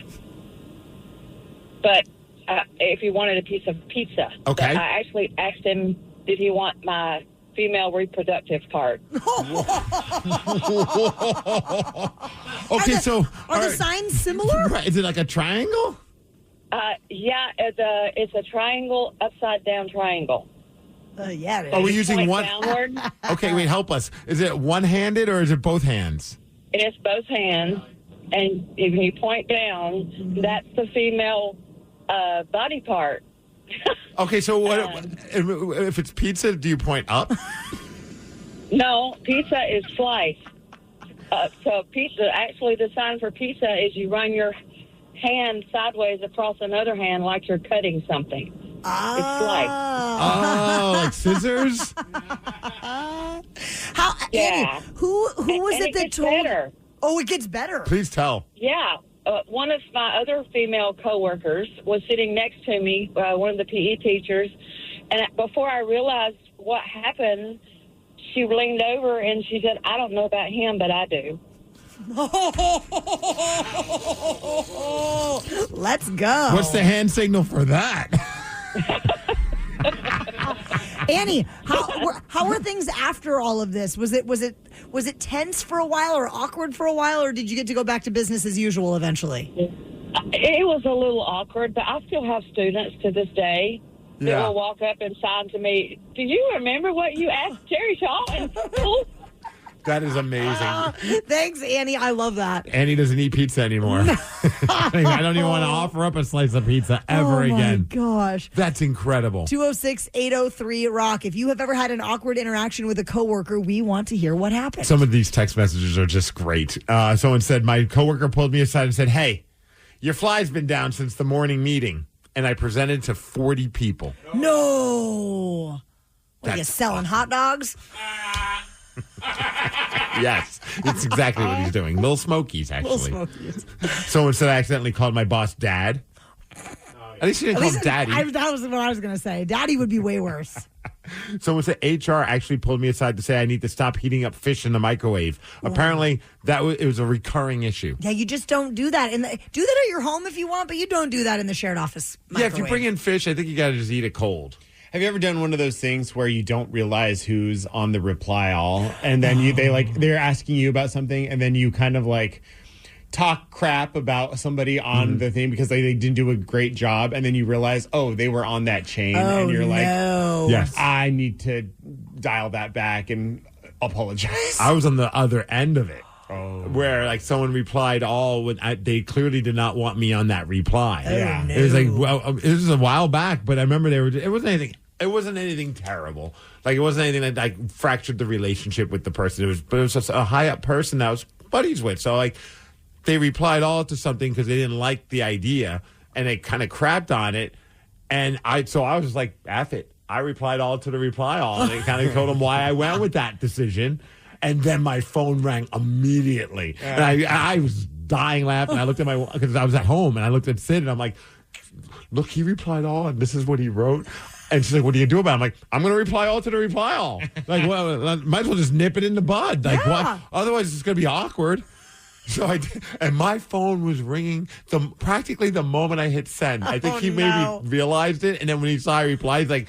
But if he wanted a piece of pizza. Okay. But I actually asked him, did he want my female reproductive part? Okay, Are the signs similar? Right, is it like a triangle? Yeah, it's a triangle, upside down triangle. Yeah. It is. Are we using Point one? downward. Okay, wait, help us. Is it one-handed or is it both hands? It's both hands, and if you point down, that's the female body part. Okay, so what if it's pizza? Do you point up? No, pizza is sliced. So pizza, actually, the sign for pizza is you run your hand sideways across another hand like you're cutting something. It's sliced. Oh, like scissors? How? Yeah. Annie, who was And it that gets told? better. Oh, it gets better. Please tell. Yeah. One of my other female coworkers was sitting next to me, one of the PE teachers, and before I realized what happened, she leaned over and she said, I don't know about him, but I do. Let's go. What's the hand signal for that? Annie, how were things after all of this? Was it tense for a while or awkward for a while, or did you get to go back to business as usual eventually? It was a little awkward, but I still have students to this day that Yeah. will walk up and sign to me, do you remember what you asked Terry Shaw in school? That is amazing. Thanks, Annie. I love that. Annie doesn't eat pizza anymore. I don't even want to offer up a slice of pizza ever again. Oh, my gosh. That's incredible. 206-803-ROCK. If you have ever had an awkward interaction with a coworker, we want to hear what happened. Some of these text messages are just great. Someone said, my coworker pulled me aside and said, hey, your fly's been down since the morning meeting. And I presented to 40 people. No. What, are you selling hot dogs? Yes, it's exactly what he's doing. Little Smokies, actually. Little Smokies. Someone said I accidentally called my boss Dad. At least he didn't call him Daddy. That was what I was going to say. Daddy would be way worse. Someone said HR actually pulled me aside to say I need to stop heating up fish in the microwave. Apparently, it was a recurring issue. Yeah, you just don't do that. Do that at your home if you want, but you don't do that in the shared office microwave. Yeah, if you bring in fish, I think you got to just eat it cold. Have you ever done one of those things where you don't realize who's on the reply all, and then they're asking you about something, and then you kind of like talk crap about somebody on the thing because they didn't do a great job, and then you realize, they were on that chain, and you're like, yes, I need to dial that back and apologize. I was on the other end of it. Where like someone replied all when they clearly did not want me on that reply. Yeah, it was like it was a while back, but I remember it wasn't anything terrible. Like it wasn't anything that like fractured the relationship with the person. It was just a high up person that I was buddies with. So like they replied all to something because they didn't like the idea and they kind of crapped on it. And I was just like, F it. I replied all to the reply all, and I kind of told them why I went with that decision. And then my phone rang immediately. And I was dying laughing. I looked at because I was at home, and I looked at Sid, and I'm like, look, he replied all, and this is what he wrote. And she's like, what do you do about it? I'm like, I'm going to reply all to the reply all. Like, well, might as well just nip it in the bud. Like, what? Otherwise, it's going to be awkward. So I did, and my phone was ringing practically the moment I hit send. I think he maybe realized it, and then when he saw I reply, he's like,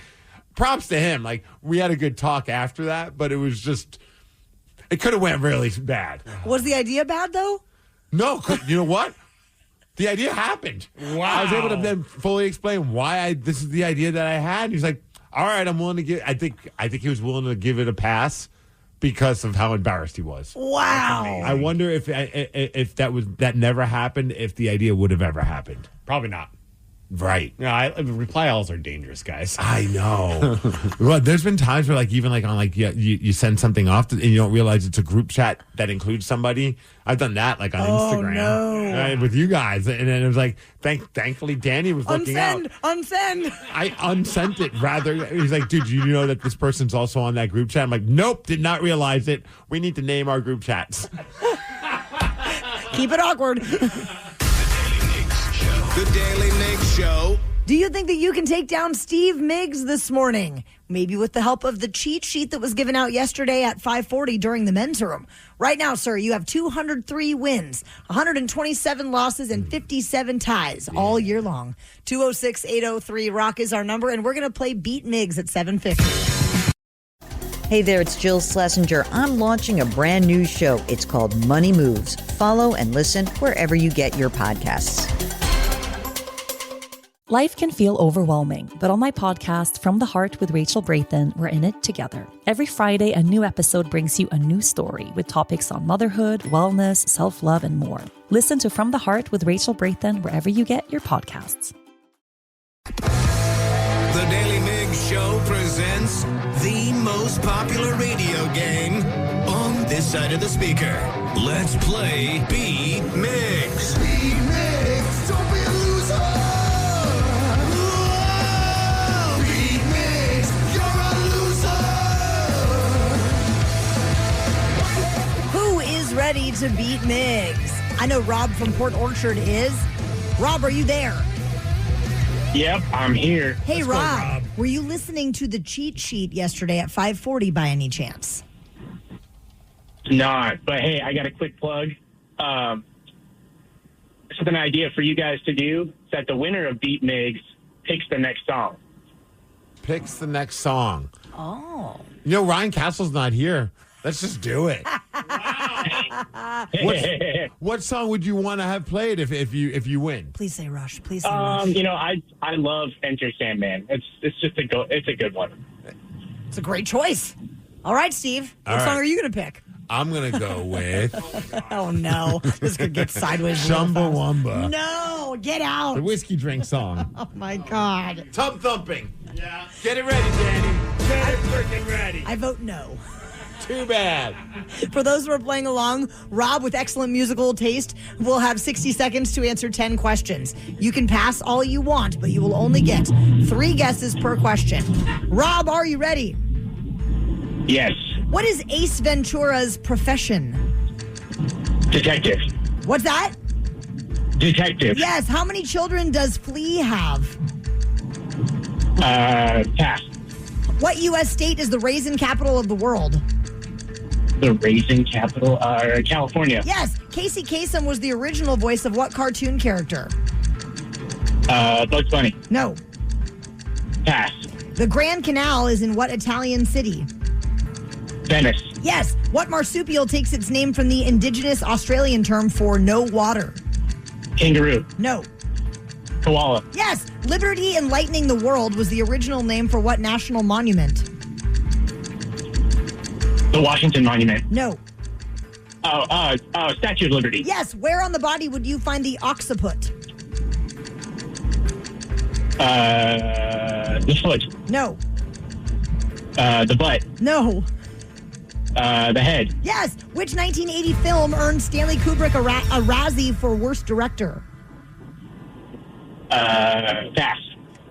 props to him. Like, we had a good talk after that, but it was just... It could have went really bad. Was the idea bad, though? No. You know what? The idea happened. Wow. I was able to then fully explain why this is the idea that I had. He's like, all right, I'm willing to give... I think he was willing to give it a pass, because of how embarrassed he was. Wow. I wonder if that never happened, if the idea would have ever happened. Probably not. Right. No, reply alls are dangerous, guys. I know. Well, there's been times where, like, even like on like you send something off and you don't realize it's a group chat that includes somebody. I've done that like on Instagram with you guys, and then it was like, thankfully Danny was looking out. Unsend. I unsent it rather. He's like, dude, you know that this person's also on that group chat? I'm like, nope, did not realize it. We need to name our group chats. Keep it awkward. The Daily Migs Show. Do you think that you can take down Steve Migs this morning? Maybe with the help of the cheat sheet that was given out yesterday at 5:40 during the men's room. Right now, sir, you have 203 wins, 127 losses, and 57 ties all year long. 206-803-ROCK is our number, and we're going to play Beat Migs at 7:50. Hey there, it's Jill Schlesinger. I'm launching a brand new show. It's called Money Moves. Follow and listen wherever you get your podcasts. Life can feel overwhelming, but on my podcast, From the Heart with Rachel Brathen, we're in it together. Every Friday, a new episode brings you a new story with topics on motherhood, wellness, self-love, and more. Listen to From the Heart with Rachel Brathen wherever you get your podcasts. The Daily Migs Show presents the most popular radio game on this side of the speaker. Let's play Beat Migs. Beat Migs, don't be a loser. Ready to beat Migs. I know Rob from Port Orchard is. Rob, are you there? Yep, I'm here. Hey, Let's go, Rob, were you listening to the cheat sheet yesterday at 5:40 by any chance? Not, but hey, I got a quick plug. This is an idea for you guys to do, is that the winner of Beat Migs picks the next song. Picks the next song. Oh. You know, Ryan Castle's not here. Let's just do it. What song would you want to have played if you win? Please say Rush. Please say Rush. You know, I love Enter Sandman. It's just a good one. It's a great choice. All right, Steve. What song are you going to pick? I'm going to go with... Oh, no. This could get sideways. Chumbawamba. No, get out. The whiskey drink song. Oh, my God. Tub thumping. Yeah. Get it ready, Danny. Get it freaking ready. I vote no. Too bad. For those who are playing along, Rob, with excellent musical taste, will have 60 seconds to answer 10 questions. You can pass all you want, but you will only get 3 guesses per question. Rob, are you ready? Yes. What is Ace Ventura's profession? Detective. What's that? Detective. Yes. How many children does Flea have? Pass. What U.S. state is the raisin capital of the world? The raisin capital, California. Yes. Casey Kasem was the original voice of what cartoon character? Bugs Bunny. No. Pass. The Grand Canal is in what Italian city? Venice. Yes. What marsupial takes its name from the indigenous Australian term for no water? Kangaroo. No. Koala. Yes. Liberty Enlightening the World was the original name for what national monument? The Washington Monument. No. Statue of Liberty. Yes. Where on the body would you find the occiput? The foot. No. The butt. No. The head. Yes. Which 1980 film earned Stanley Kubrick a Razzie for Worst Director? Pass.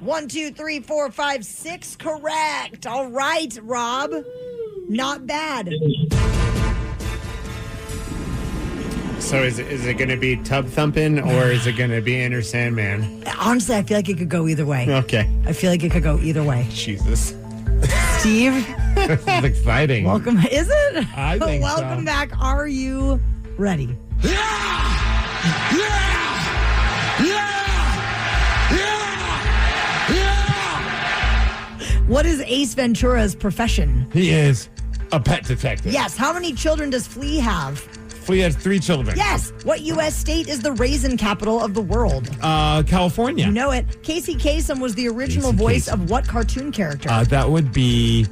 1, 2, 3, 4, 5, 6. Correct. All right, Rob. Not bad. So is it going to be Tub Thumping or is it going to be Enter Sandman? Honestly, I feel like it could go either way. Okay. I feel like it could go either way. Jesus. Steve? This is exciting. Welcome. Is it? I think Welcome so. back. Are you ready? What is Ace Ventura's profession? He is a pet detective. Yes. How many children does Flea have? Flea has 3 children. Yes. What U.S. state is the raisin capital of the world? California. You know it. Casey Kasem was the original voice of what cartoon character? That would be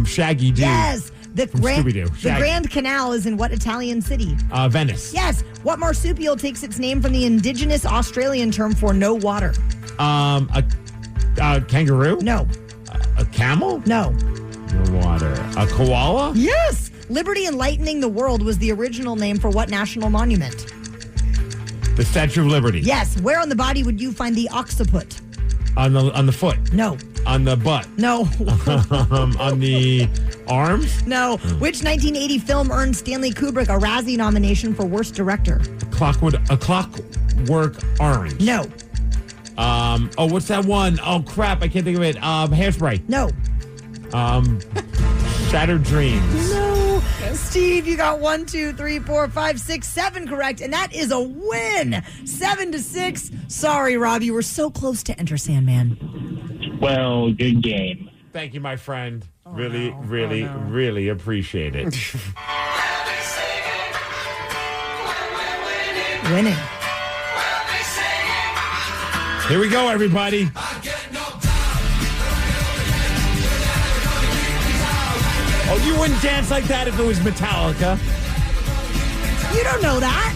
Shaggy Doo. Yes. The Scooby-Doo. The Grand Canal is in what Italian city? Venice. Yes. What marsupial takes its name from the indigenous Australian term for no water? A kangaroo? No. A camel? No. No water. A koala? Yes. Liberty Enlightening the World was the original name for what national monument? The Statue of Liberty. Yes. Where on the body would you find the occiput? On the foot. No. On the butt. No. On the arms. No. Which 1980 film earned Stanley Kubrick a Razzie nomination for Worst Director? A Clockwork Orange. No. What's that one? Oh crap! I can't think of it. Hairspray. No. Shattered Dreams. No. Steve, you got 1, 2, 3, 4, 5, 6, 7 correct, and that is a win. 7-6. Sorry, Rob, you were so close to Enter Sandman. Well, good game. Thank you, my friend. Really appreciate it. Winning. Here we go, everybody. Oh, you wouldn't dance like that if it was Metallica. You don't know that.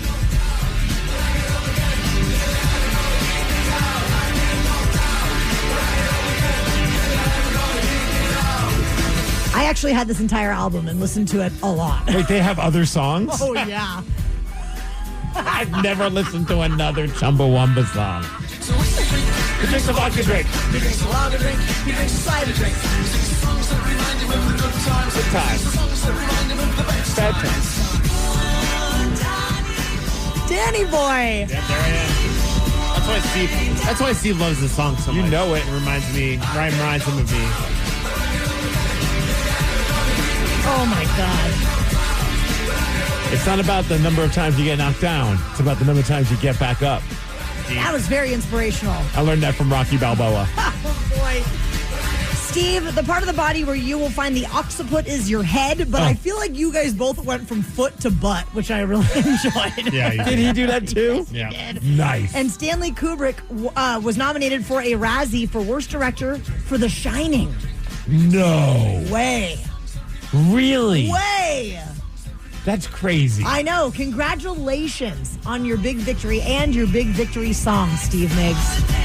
I actually had this entire album and listened to it a lot. Wait, they have other songs? Oh, yeah. I've never listened to another Chumbawamba song. He drinks a vodka drink. He drinks a lager drink. He drinks a cider drink. Good times. Bad times. Danny boy. Yep, there I am. That's why Steve loves this song so much. You know it. It reminds him of me. Oh, my God. It's not about the number of times you get knocked down. It's about the number of times you get back up. That was very inspirational. I learned that from Rocky Balboa. Oh, boy. Steve, the part of the body where you will find the occiput is your head, but I feel like you guys both went from foot to butt, which I really enjoyed. Yeah, did he do that too? Yeah. Nice. And Stanley Kubrick was nominated for a Razzie for Worst Director for The Shining. No Way. Really? Way. That's crazy. I know. Congratulations on your big victory and your big victory song, Steve Migs.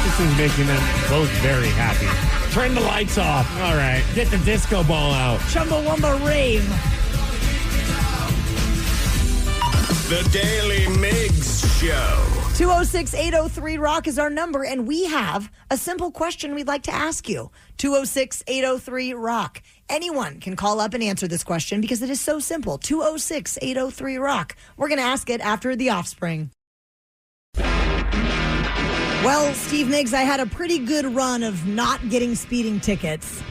This is making them both very happy. Turn the lights off. All right. Get the disco ball out. Chumbawamba rave. The Daily Migs Show. 206-803-ROCK is our number, and we have a simple question we'd like to ask you. 206-803-ROCK. Anyone can call up and answer this question because it is so simple. 206-803-ROCK. We're going to ask it after The Offspring. Well, Steve Migs, I had a pretty good run of not getting speeding tickets.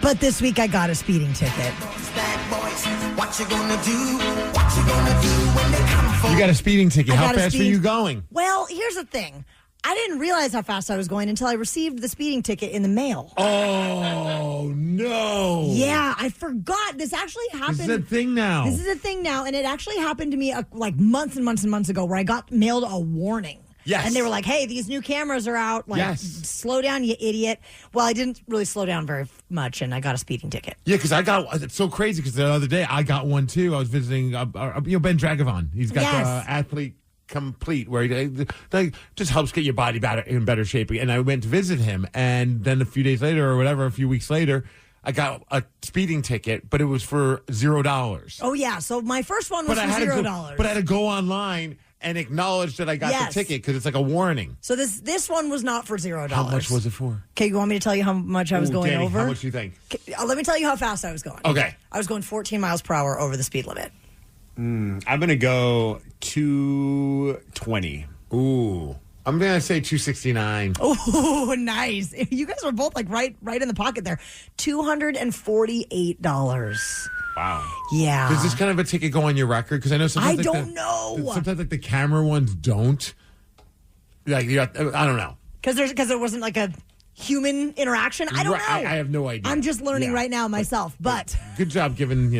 But this week I got a speeding ticket. What you gonna do? What you gonna do when they come for You got a speeding ticket. I How got a fast were you going? Well, here's the thing. I didn't realize how fast I was going until I received the speeding ticket in the mail. Oh, no. Yeah, I forgot. This actually happened. This is a thing now. This is a thing now, and it actually happened to me like months and months and months ago where I got mailed a warning. Yes. And they were like, hey, these new cameras are out. Like, slow down, you idiot. Well, I didn't really slow down very much, and I got a speeding ticket. Yeah, because it's so crazy because the other day I got one too. I was visiting Ben Dragavon. He's got the Athlete Complete where he just helps get your body in better shape. And I went to visit him, and then a few days later or whatever, a few weeks later, I got a speeding ticket, but it was for $0. Oh, yeah. So my first one was for $0. But I had to go online and acknowledge that I got the ticket because it's like a warning. So this one was not for $0. How much was it for? Okay, you want me to tell you how much I was going Danny, over? How much do you think? Let me tell you how fast I was going. Okay. I was going 14 miles per hour over the speed limit. I'm going to go 220. Ooh. I'm going to say 269. Oh, nice. You guys were both like right in the pocket there. $248. Wow. Yeah. Does this kind of a ticket go on your record? Because I know sometimes I don't know. Sometimes like the camera ones don't. Like I don't know. Because it wasn't like a human interaction. I don't know. I have no idea. I'm just learning right now myself. But good job giving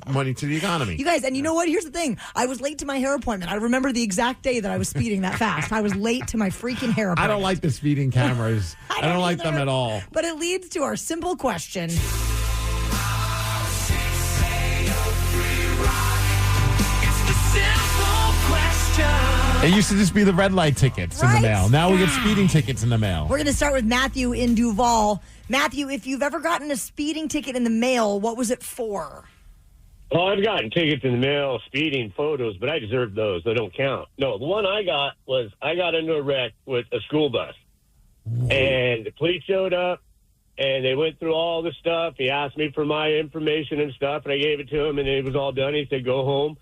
money to the economy. You guys, and you know what? Here's the thing. I was late to my hair appointment. I remember the exact day that I was speeding that fast. I was late to my freaking hair appointment. I don't like the speeding cameras. I don't like them at all. But it leads to our simple question. It used to just be the red light tickets in the mail. Now we get speeding tickets in the mail. We're going to start with Matthew in Duval. Matthew, if you've ever gotten a speeding ticket in the mail, what was it for? Well, I've gotten tickets in the mail, speeding photos, but I deserved those. They don't count. No, the one I got was I got into a wreck with a school bus. And the police showed up, and they went through all the stuff. He asked me for my information and stuff, and I gave it to him, and it was all done. He said, go home.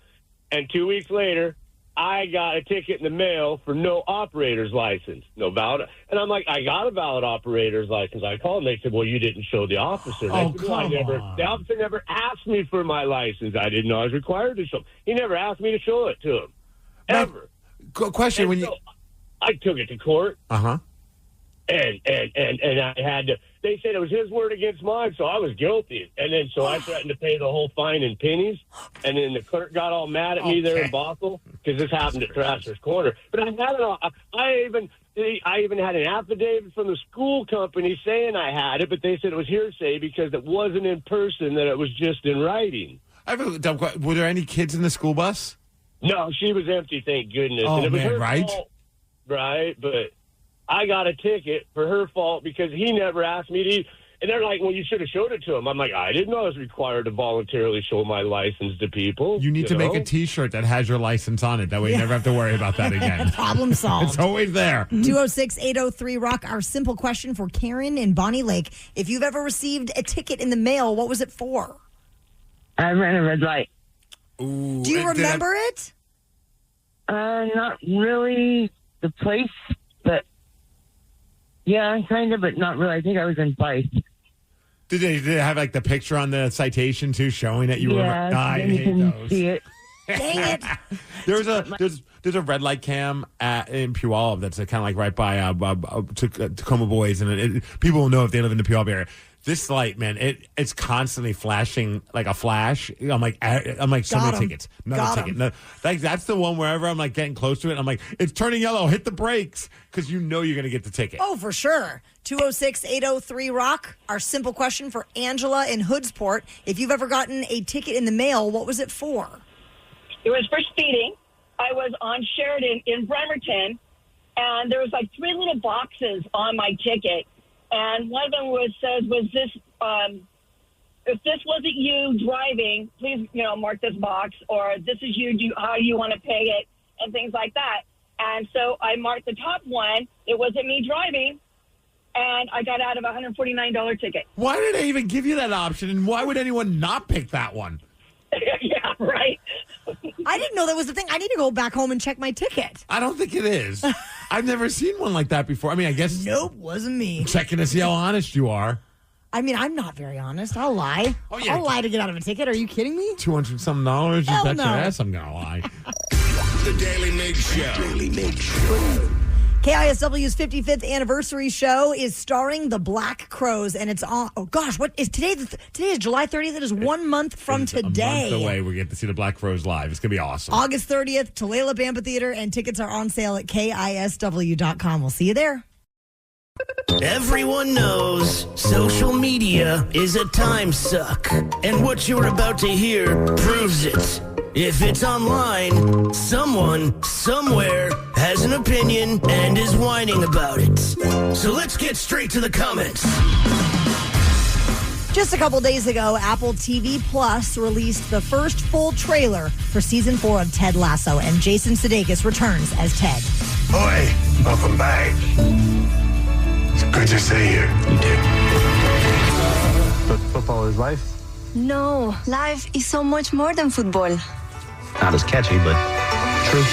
And 2 weeks later, I got a ticket in the mail for no operator's license, no valid. And I'm like, I got a valid operator's license. I called them. They said, well, you didn't show the officer. Oh, come on. The officer never asked me for my license. I didn't know I was required to show him. He never asked me to show it to him, ever. Question, and when so I took it to court. Uh-huh. And I had to, they said it was his word against mine, so I was guilty. And then so I threatened to pay the whole fine in pennies. And then the clerk got all mad at me there in Bothell because this happened at Thrasher's Corner. But I had it all, I even had an affidavit from the school company saying I had it, but they said it was hearsay because it wasn't in person, that it was just in writing. I have a dumb question. Were there any kids in the school bus? No, she was empty, thank goodness. Oh, and it was man, her right? fault, right, but I got a ticket for her fault because he never asked me to. And they're like, well, you should have showed it to him. I'm like, I didn't know I was required to voluntarily show my license to people. You need to make a T-shirt that has your license on it. That way you never have to worry about that again. Problem solved. It's always there. 206-803-ROCK, our simple question for Karen in Bonnie Lake. If you've ever received a ticket in the mail, what was it for? I ran a red light. Ooh, do you remember it? Not really the place, but yeah, kind of, but not really. I think I was in Bice. Did they have like the picture on the citation too, showing that you were? I hate those. See it. Dang it! There's a red light cam in Puyallup that's kind of like right by Tacoma Boys, and people will know if they live in the Puyallup area. This light, man, it's constantly flashing like a flash. I'm like so many tickets, another ticket. No, like that's the one wherever I'm like getting close to it, I'm like, it's turning yellow. Hit the brakes because you know you're gonna get the ticket. Oh, for sure. 206-803-ROCK. Our simple question for Angela in Hoodsport: if you've ever gotten a ticket in the mail, what was it for? It was for speeding. I was on Sheridan in Bremerton, and there was like 3 little boxes on my ticket. And one of them says, if this wasn't you driving, please, mark this box, or this is you, how you want to pay it, and things like that. And so I marked the top one. It wasn't me driving, and I got out of a $149 ticket. Why did they even give you that option, and why would anyone not pick that one? Yeah, right. I didn't know that was the thing. I need to go back home and check my ticket. I don't think it is. I've never seen one like that before. I mean, I guess. Nope, wasn't me. Checking to see how honest you are. I mean, I'm not very honest. I'll lie. Oh, yeah. I'll lie to get out of a ticket. Are you kidding me? $200-something. You bet your ass I'm going to lie. The Daily Migs Show. Daily Migs Show. KISW's 55th anniversary show is starring the Black Crowes, and it's on. Oh gosh, what is today? Today is July 30th. It is 1 month from today. A month away, we get to see the Black Crowes live. It's gonna be awesome. August 30th, Tulalip Amphitheater, and tickets are on sale at KISW.com. We'll see you there. Everyone knows social media is a time suck, and what you're about to hear proves it. If it's online, someone, somewhere, has an opinion and is whining about it. So let's get straight to the comments. Just a couple days ago, Apple TV Plus released the first full trailer for Season 4 of Ted Lasso, and Jason Sudeikis returns as Ted. Oi, welcome back. It's good to see you. You too. But football is life? No, life is so much more than football. Not as catchy, but true.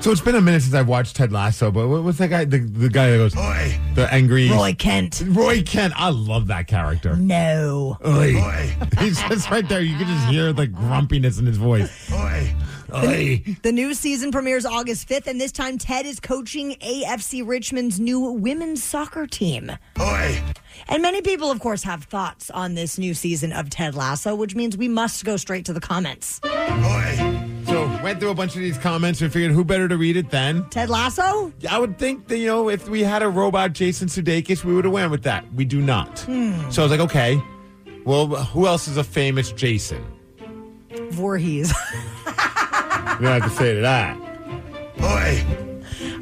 So it's been a minute since I've watched Ted Lasso, but what's that guy? The guy that goes, Oi. The angry... Roy Kent. Roy Kent. I love that character. No. Oi. He's just right there. You can just hear the grumpiness in his voice. Oi. The new season premieres August 5th, and this time Ted is coaching AFC Richmond's new women's soccer team. And many people, of course, have thoughts on this new season of Ted Lasso, which means we must go straight to the comments. So went through a bunch of these comments and figured who better to read it than Ted Lasso? I would think that, if we had a robot Jason Sudeikis, we would have went with that. We do not. So I was like, okay, well, who else is a famous Jason? Voorhees. You don't have to say to that.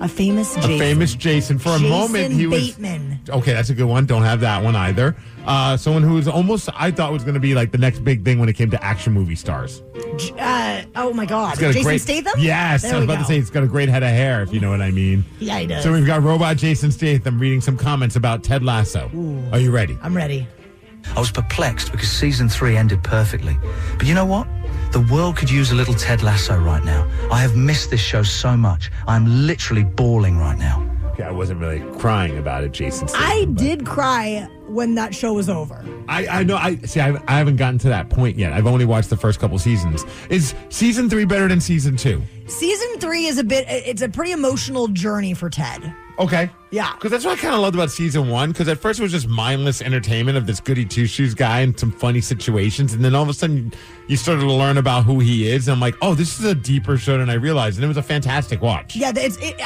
A famous Jason. A famous Jason. For a moment, he was... Bateman. Okay, that's a good one. Don't have that one either. Someone who was almost, I thought was going to be like the next big thing when it came to action movie stars. Oh, my God. Jason Statham? Yes. I was about to say he's got a great head of hair, if you know what I mean. Yeah, he does. So we've got robot Jason Statham reading some comments about Ted Lasso. Ooh. Are you ready? I'm ready. I was perplexed because season 3 ended perfectly. But you know what? The world could use a little Ted Lasso right now. I have missed this show so much. I'm literally bawling right now. Okay, I wasn't really crying about it, Jason Statham. I did cry when that show was over. I know. I haven't gotten to that point yet. I've only watched the first couple seasons. Is season 3 better than season 2? Season 3 is it's a pretty emotional journey for Ted. Okay. Yeah. Because that's what I kind of loved about season 1. Because at first it was just mindless entertainment of this goody two-shoes guy and some funny situations. And then all of a sudden you started to learn about who he is. And I'm like, oh, this is a deeper show than I realized. And it was a fantastic watch. Yeah,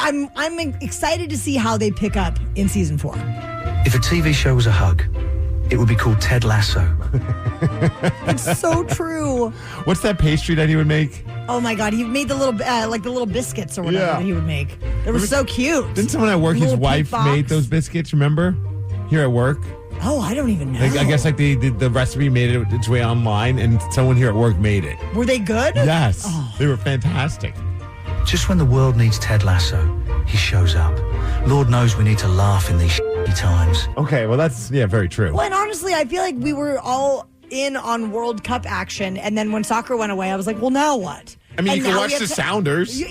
I'm excited to see how they pick up in season 4. If a TV show was a hug, it would be called Ted Lasso. It's so true. What's that pastry that he would make? Oh my God, he made the little the little biscuits or whatever that he would make. They were so cute. Didn't someone at work, his wife made those biscuits, remember? Here at work. Oh, I don't even know. I guess the recipe made its way online and someone here at work made it. Were they good? Yes. Oh. They were fantastic. Just when the world needs Ted Lasso, he shows up. Lord knows we need to laugh in these shitty times. Okay, well that's, very true. Well, and honestly, I feel like we were all in on World Cup action, and then when soccer went away, I was like, well, now what? I mean, you can watch the Sounders.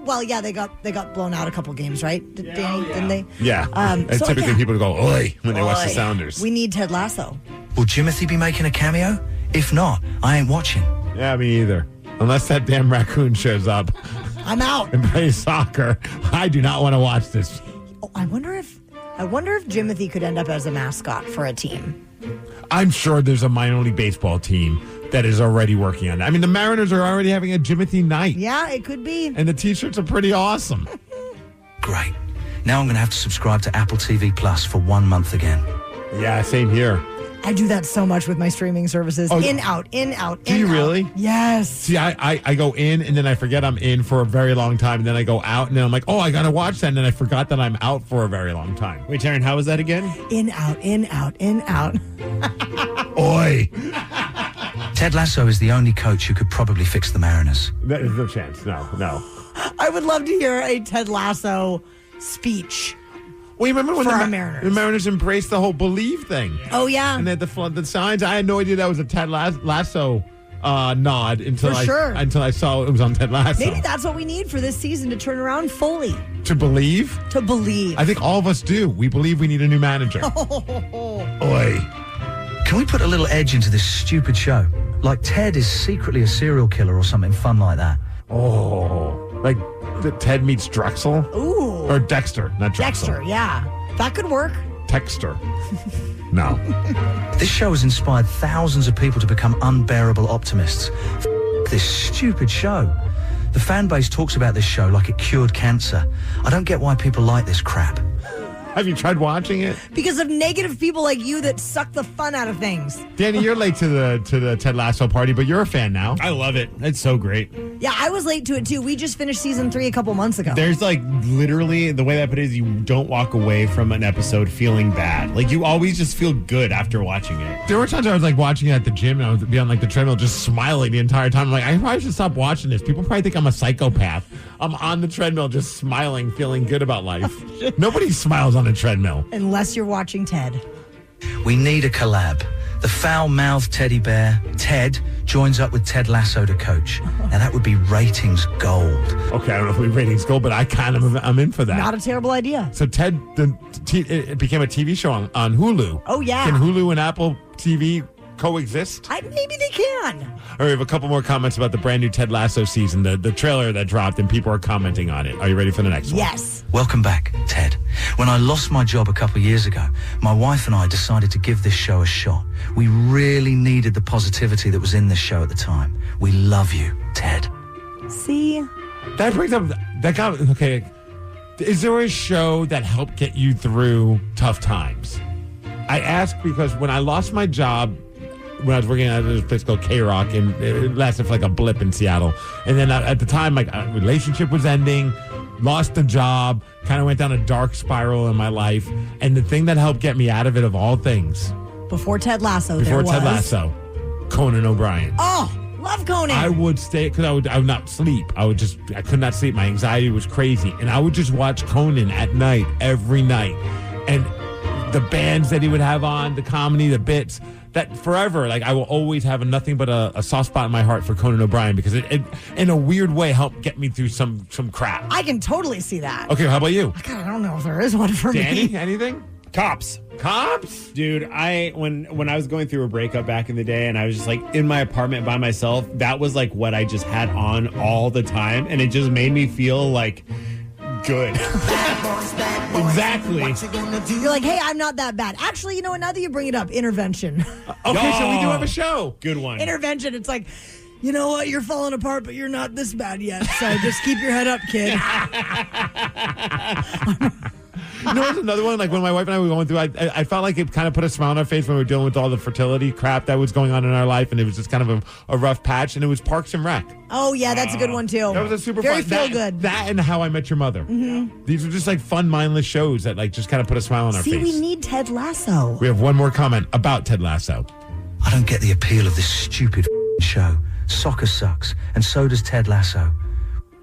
Well, yeah, they got blown out a couple games, right? Danny, didn't they? Yeah. And typically people go, oi, when they watch the Sounders. We need Ted Lasso. Will Jimothy be making a cameo? If not, I ain't watching. Yeah, me either. Unless that damn raccoon shows up. I'm out. And plays soccer. I do not want to watch this. Oh, I wonder if Jimothy could end up as a mascot for a team. I'm sure there's a minor league baseball team that is already working on that. I mean, the Mariners are already having a Jimothy night. Yeah, it could be. And the T-shirts are pretty awesome. Great. Now I'm going to have to subscribe to Apple TV Plus for 1 month again. Yeah, same here. I do that so much with my streaming services. In, out. Do you really? Yes. See, I go in and then I forget I'm in for a very long time. And then I go out and then I'm like, oh, I got to watch that. And then I forgot that I'm out for a very long time. Wait, Taryn, how was that again? In, out, in, out, in, out. Oi. Ted Lasso is the only coach who could probably fix the Mariners. There's no chance. No. I would love to hear a Ted Lasso speech. Well, you remember when Mariners. The Mariners embraced the whole Believe thing? Oh, yeah. And they had the signs. I had no idea that was a Ted Lasso nod until I saw it was on Ted Lasso. Maybe that's what we need for this season to turn around fully. To believe? To believe. I think all of us do. We believe we need a new manager. Oi. Can we put a little edge into this stupid show? Like Ted is secretly a serial killer or something fun like that. Oh, like Ted meets Drexel? Ooh. Or Dexter, not Drexel. Dexter, yeah. That could work. Texter. No. This show has inspired thousands of people to become unbearable optimists. This stupid show. The fan base talks about this show like it cured cancer. I don't get why people like this crap. Have you tried watching it? Because of negative people like you that suck the fun out of things. Danny, you're late to the Ted Lasso party, but you're a fan now. I love it. It's so great. Yeah, I was late to it too. We just finished season 3 a couple months ago. There's like literally the way that I put it is you don't walk away from an episode feeling bad. Like you always just feel good after watching it. There were times I was like watching it at the gym and I would be on like the treadmill just smiling the entire time. I'm like, I probably should stop watching this. People probably think I'm a psychopath. I'm on the treadmill just smiling, feeling good about life. Nobody smiles on a treadmill. Unless you're watching Ted. We need a collab. The foul-mouthed teddy bear, Ted, joins up with Ted Lasso to coach. Now that would be ratings gold. Okay, I don't know if we ratings gold, but I'm in for that. Not a terrible idea. So Ted, it became a TV show on Hulu. Oh, yeah. Can Hulu and Apple TV coexist? Maybe they can. All right, we have a couple more comments about the brand new Ted Lasso season, the trailer that dropped, and people are commenting on it. Are you ready for the next one? Yes. Welcome back, Ted. When I lost my job a couple of years ago, my wife and I decided to give this show a shot. We really needed the positivity that was in this show at the time. We love you, Ted. See? That brings up okay. Is there a show that helped get you through tough times? I ask because when I lost my job, when I was working at a place called K-Rock, and it lasted for like a blip in Seattle. And then at the time, like a relationship was ending, lost the job, kind of went down a dark spiral in my life. And the thing that helped get me out of it, of all things, Before Ted Lasso, Conan O'Brien. Oh, love Conan. I would stay because I would not sleep. I could not sleep. My anxiety was crazy, and I would just watch Conan at night every night, and the bands that he would have on, the comedy, the bits. That forever, like I will always have nothing but a soft spot in my heart for Conan O'Brien because it in a weird way helped get me through some crap. I can totally see that. Okay, how about you? God, I don't know if there is one for Danny, me. anything? Cops, dude. When I was going through a breakup back in the day, and I was just like in my apartment by myself, that was like what I just had on all the time, and it just made me feel like good. Exactly. You're like, hey, I'm not that bad. Actually, you know what? Now that you bring it up, Intervention. Okay, so we do have a show. Good one. Intervention. It's like, you know what? You're falling apart, but you're not this bad yet. So just keep your head up, kid. You know, there's another one. Like when my wife and I were going through, I felt like it kind of put a smile on our face when we were dealing with all the fertility crap that was going on in our life, and it was just kind of a rough patch. And it was Parks and Rec. Oh yeah, that's a good one too. That was a super Very fun. feel good. That and How I Met Your Mother. Mm-hmm. These were just like fun, mindless shows that like just kind of put a smile on our See, face. we need Ted Lasso. We have one more comment about Ted Lasso. I don't get the appeal of this stupid show. Soccer sucks, and so does Ted Lasso.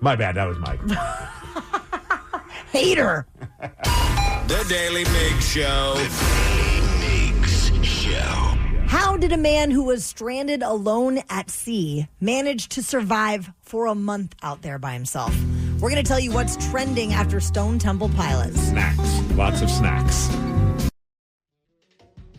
My bad, that was Mike. Hater. The Daily Migs Show. The Daily Migs Show. How did a man who was stranded alone at sea manage to survive for a month out there by himself? We're going to tell you what's trending after Stone Temple Pilots. Snacks. Lots of snacks.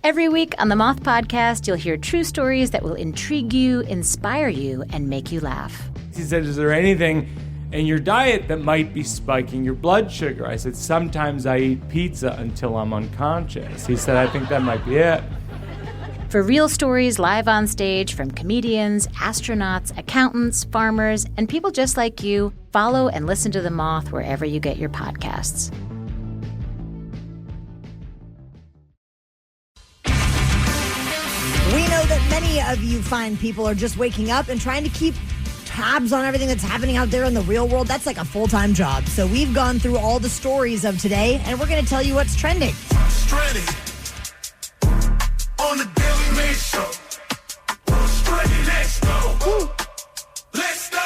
Every week on the Moth Podcast, you'll hear true stories that will intrigue you, inspire you, and make you laugh. He said, is there anything in your diet that might be spiking your blood sugar? I said, sometimes I eat pizza until I'm unconscious. He said, I think that might be it. For real stories live on stage from comedians, astronauts, accountants, farmers, and people just like you, follow and listen to The Moth wherever you get your podcasts. We know that many of you fine people are just waking up and trying to keep tabs on everything that's happening out there in the real world. That's like a full-time job. So we've gone through all the stories of today, and we're going to tell you what's trending. Stranded on the Daily Migs Show. Stranded, let's go. Let's go.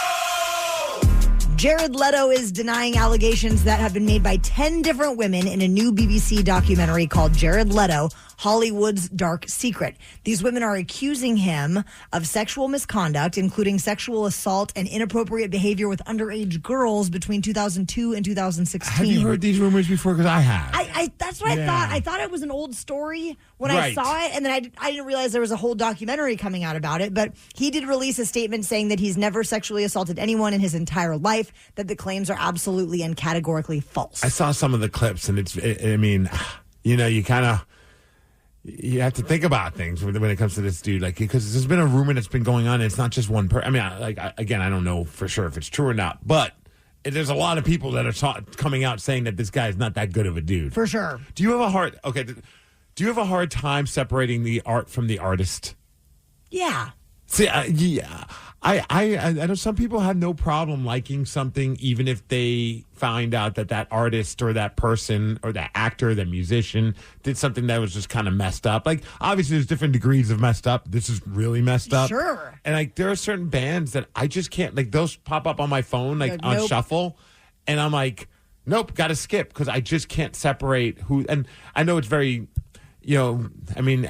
Jared Leto is denying allegations that have been made by 10 different women in a new BBC documentary called Jared Leto, Hollywood's Dark Secret. These women are accusing him of sexual misconduct, including sexual assault and inappropriate behavior with underage girls between 2002 and 2016. Have you heard these rumors before? Because I have. That's what I thought. I thought it was an old story when I Right. saw it, and then I didn't realize there was a whole documentary coming out about it. But he did release a statement saying that he's never sexually assaulted anyone in his entire life, that the claims are absolutely and categorically false. I saw some of the clips, and I mean, you know, you have to think about things when it comes to this dude, like, because there's been a rumor that's been going on. And it's not just one person. I mean, again, I don't know for sure if it's true or not, but there's a lot of people that are coming out saying that this guy is not that good of a dude. For sure. Do you have a hard time separating the art from the artist? Yeah. See, yeah. I know some people have no problem liking something even if they find out that artist or that person or that actor, that musician did something that was just kind of messed up. Like, obviously, there's different degrees of messed up. This is really messed up. Sure. And, like, there are certain bands that I just can't, like, those pop up on my phone, like on nope. shuffle. And I'm like, nope, got to skip because I just can't separate who. And I know it's very... You know, I mean,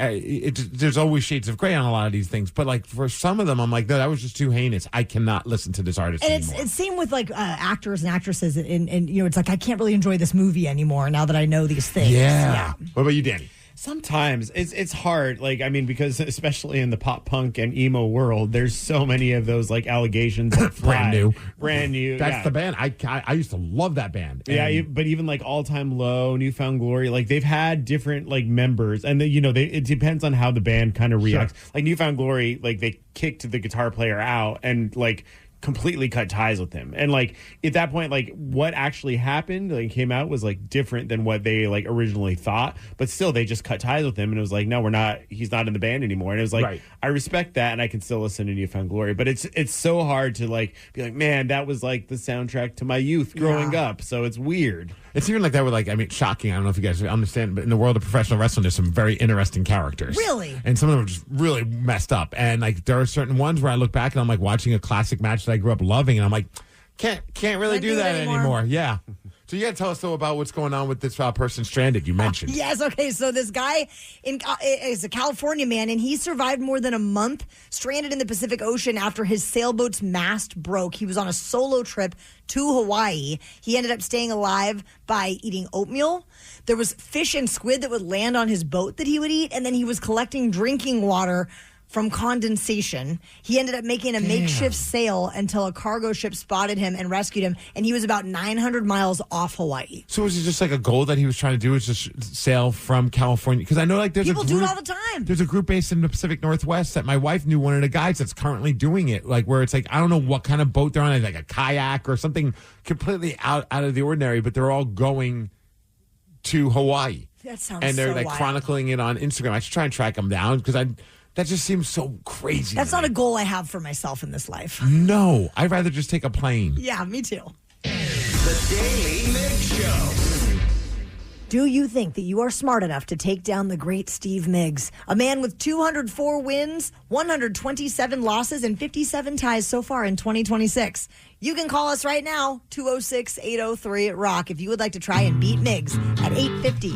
there's always shades of gray on a lot of these things, but like for some of them, I'm like, no, that was just too heinous. I cannot listen to this artist anymore. It's same with like actors and actresses, and you know, it's like I can't really enjoy this movie anymore now that I know these things. Yeah. What about you, Danny? Sometimes it's hard, like, I mean, because especially in the pop punk and emo world, there's so many of those like allegations that fly. brand new. That's the band. I used to love that band. But even like All Time Low, Newfound Glory, like they've had different like members, and it depends on how the band kind of reacts. Sure. Like Newfound Glory, like they kicked the guitar player out and like completely cut ties with him, and like at that point, like what actually happened, like came out was like different than what they like originally thought, but still they just cut ties with him, and it was like, no, he's not in the band anymore. And it was like, I respect that, and I can still listen to Newfound Glory, but it's so hard to like be like, man, that was like the soundtrack to my youth growing up, so it's weird. It's even like that with, like, I mean, shocking. I don't know if you guys understand, but in the world of professional wrestling, there's some very interesting characters. Really? And some of them are just really messed up. And, like, there are certain ones where I look back and I'm, like, watching a classic match that I grew up loving, and I'm like, can't really do that anymore. Yeah. So you got to tell us, though, about what's going on with this person stranded you mentioned. Yes, okay. So this guy is a California man, and he survived more than a month stranded in the Pacific Ocean after his sailboat's mast broke. He was on a solo trip to Hawaii. He ended up staying alive by eating oatmeal. There was fish and squid that would land on his boat that he would eat, and then he was collecting drinking water from condensation. He ended up making a makeshift sail until a cargo ship spotted him and rescued him, and he was about 900 miles off Hawaii. So was it just like a goal that he was trying to do, is just sail from California? Because I know, like, there's people a group, do it all the time. There's a group based in the Pacific Northwest that my wife knew one of the guys that's currently doing it, like where it's like, I don't know what kind of boat they're on, like a kayak or something completely out of the ordinary, but they're all going to Hawaii. That sounds and they're so like wild. chronicling it on Instagram. I should try and track them down because that just seems so crazy. That's not a goal I have for myself in this life. No, I'd rather just take a plane. Yeah, me too. The Daily Migs Show. Do you think that you are smart enough to take down the great Steve Migs, a man with 204 wins, 127 losses, and 57 ties so far in 2026? You can call us right now, 206-803-ROCK, if you would like to try and beat Migs at 850.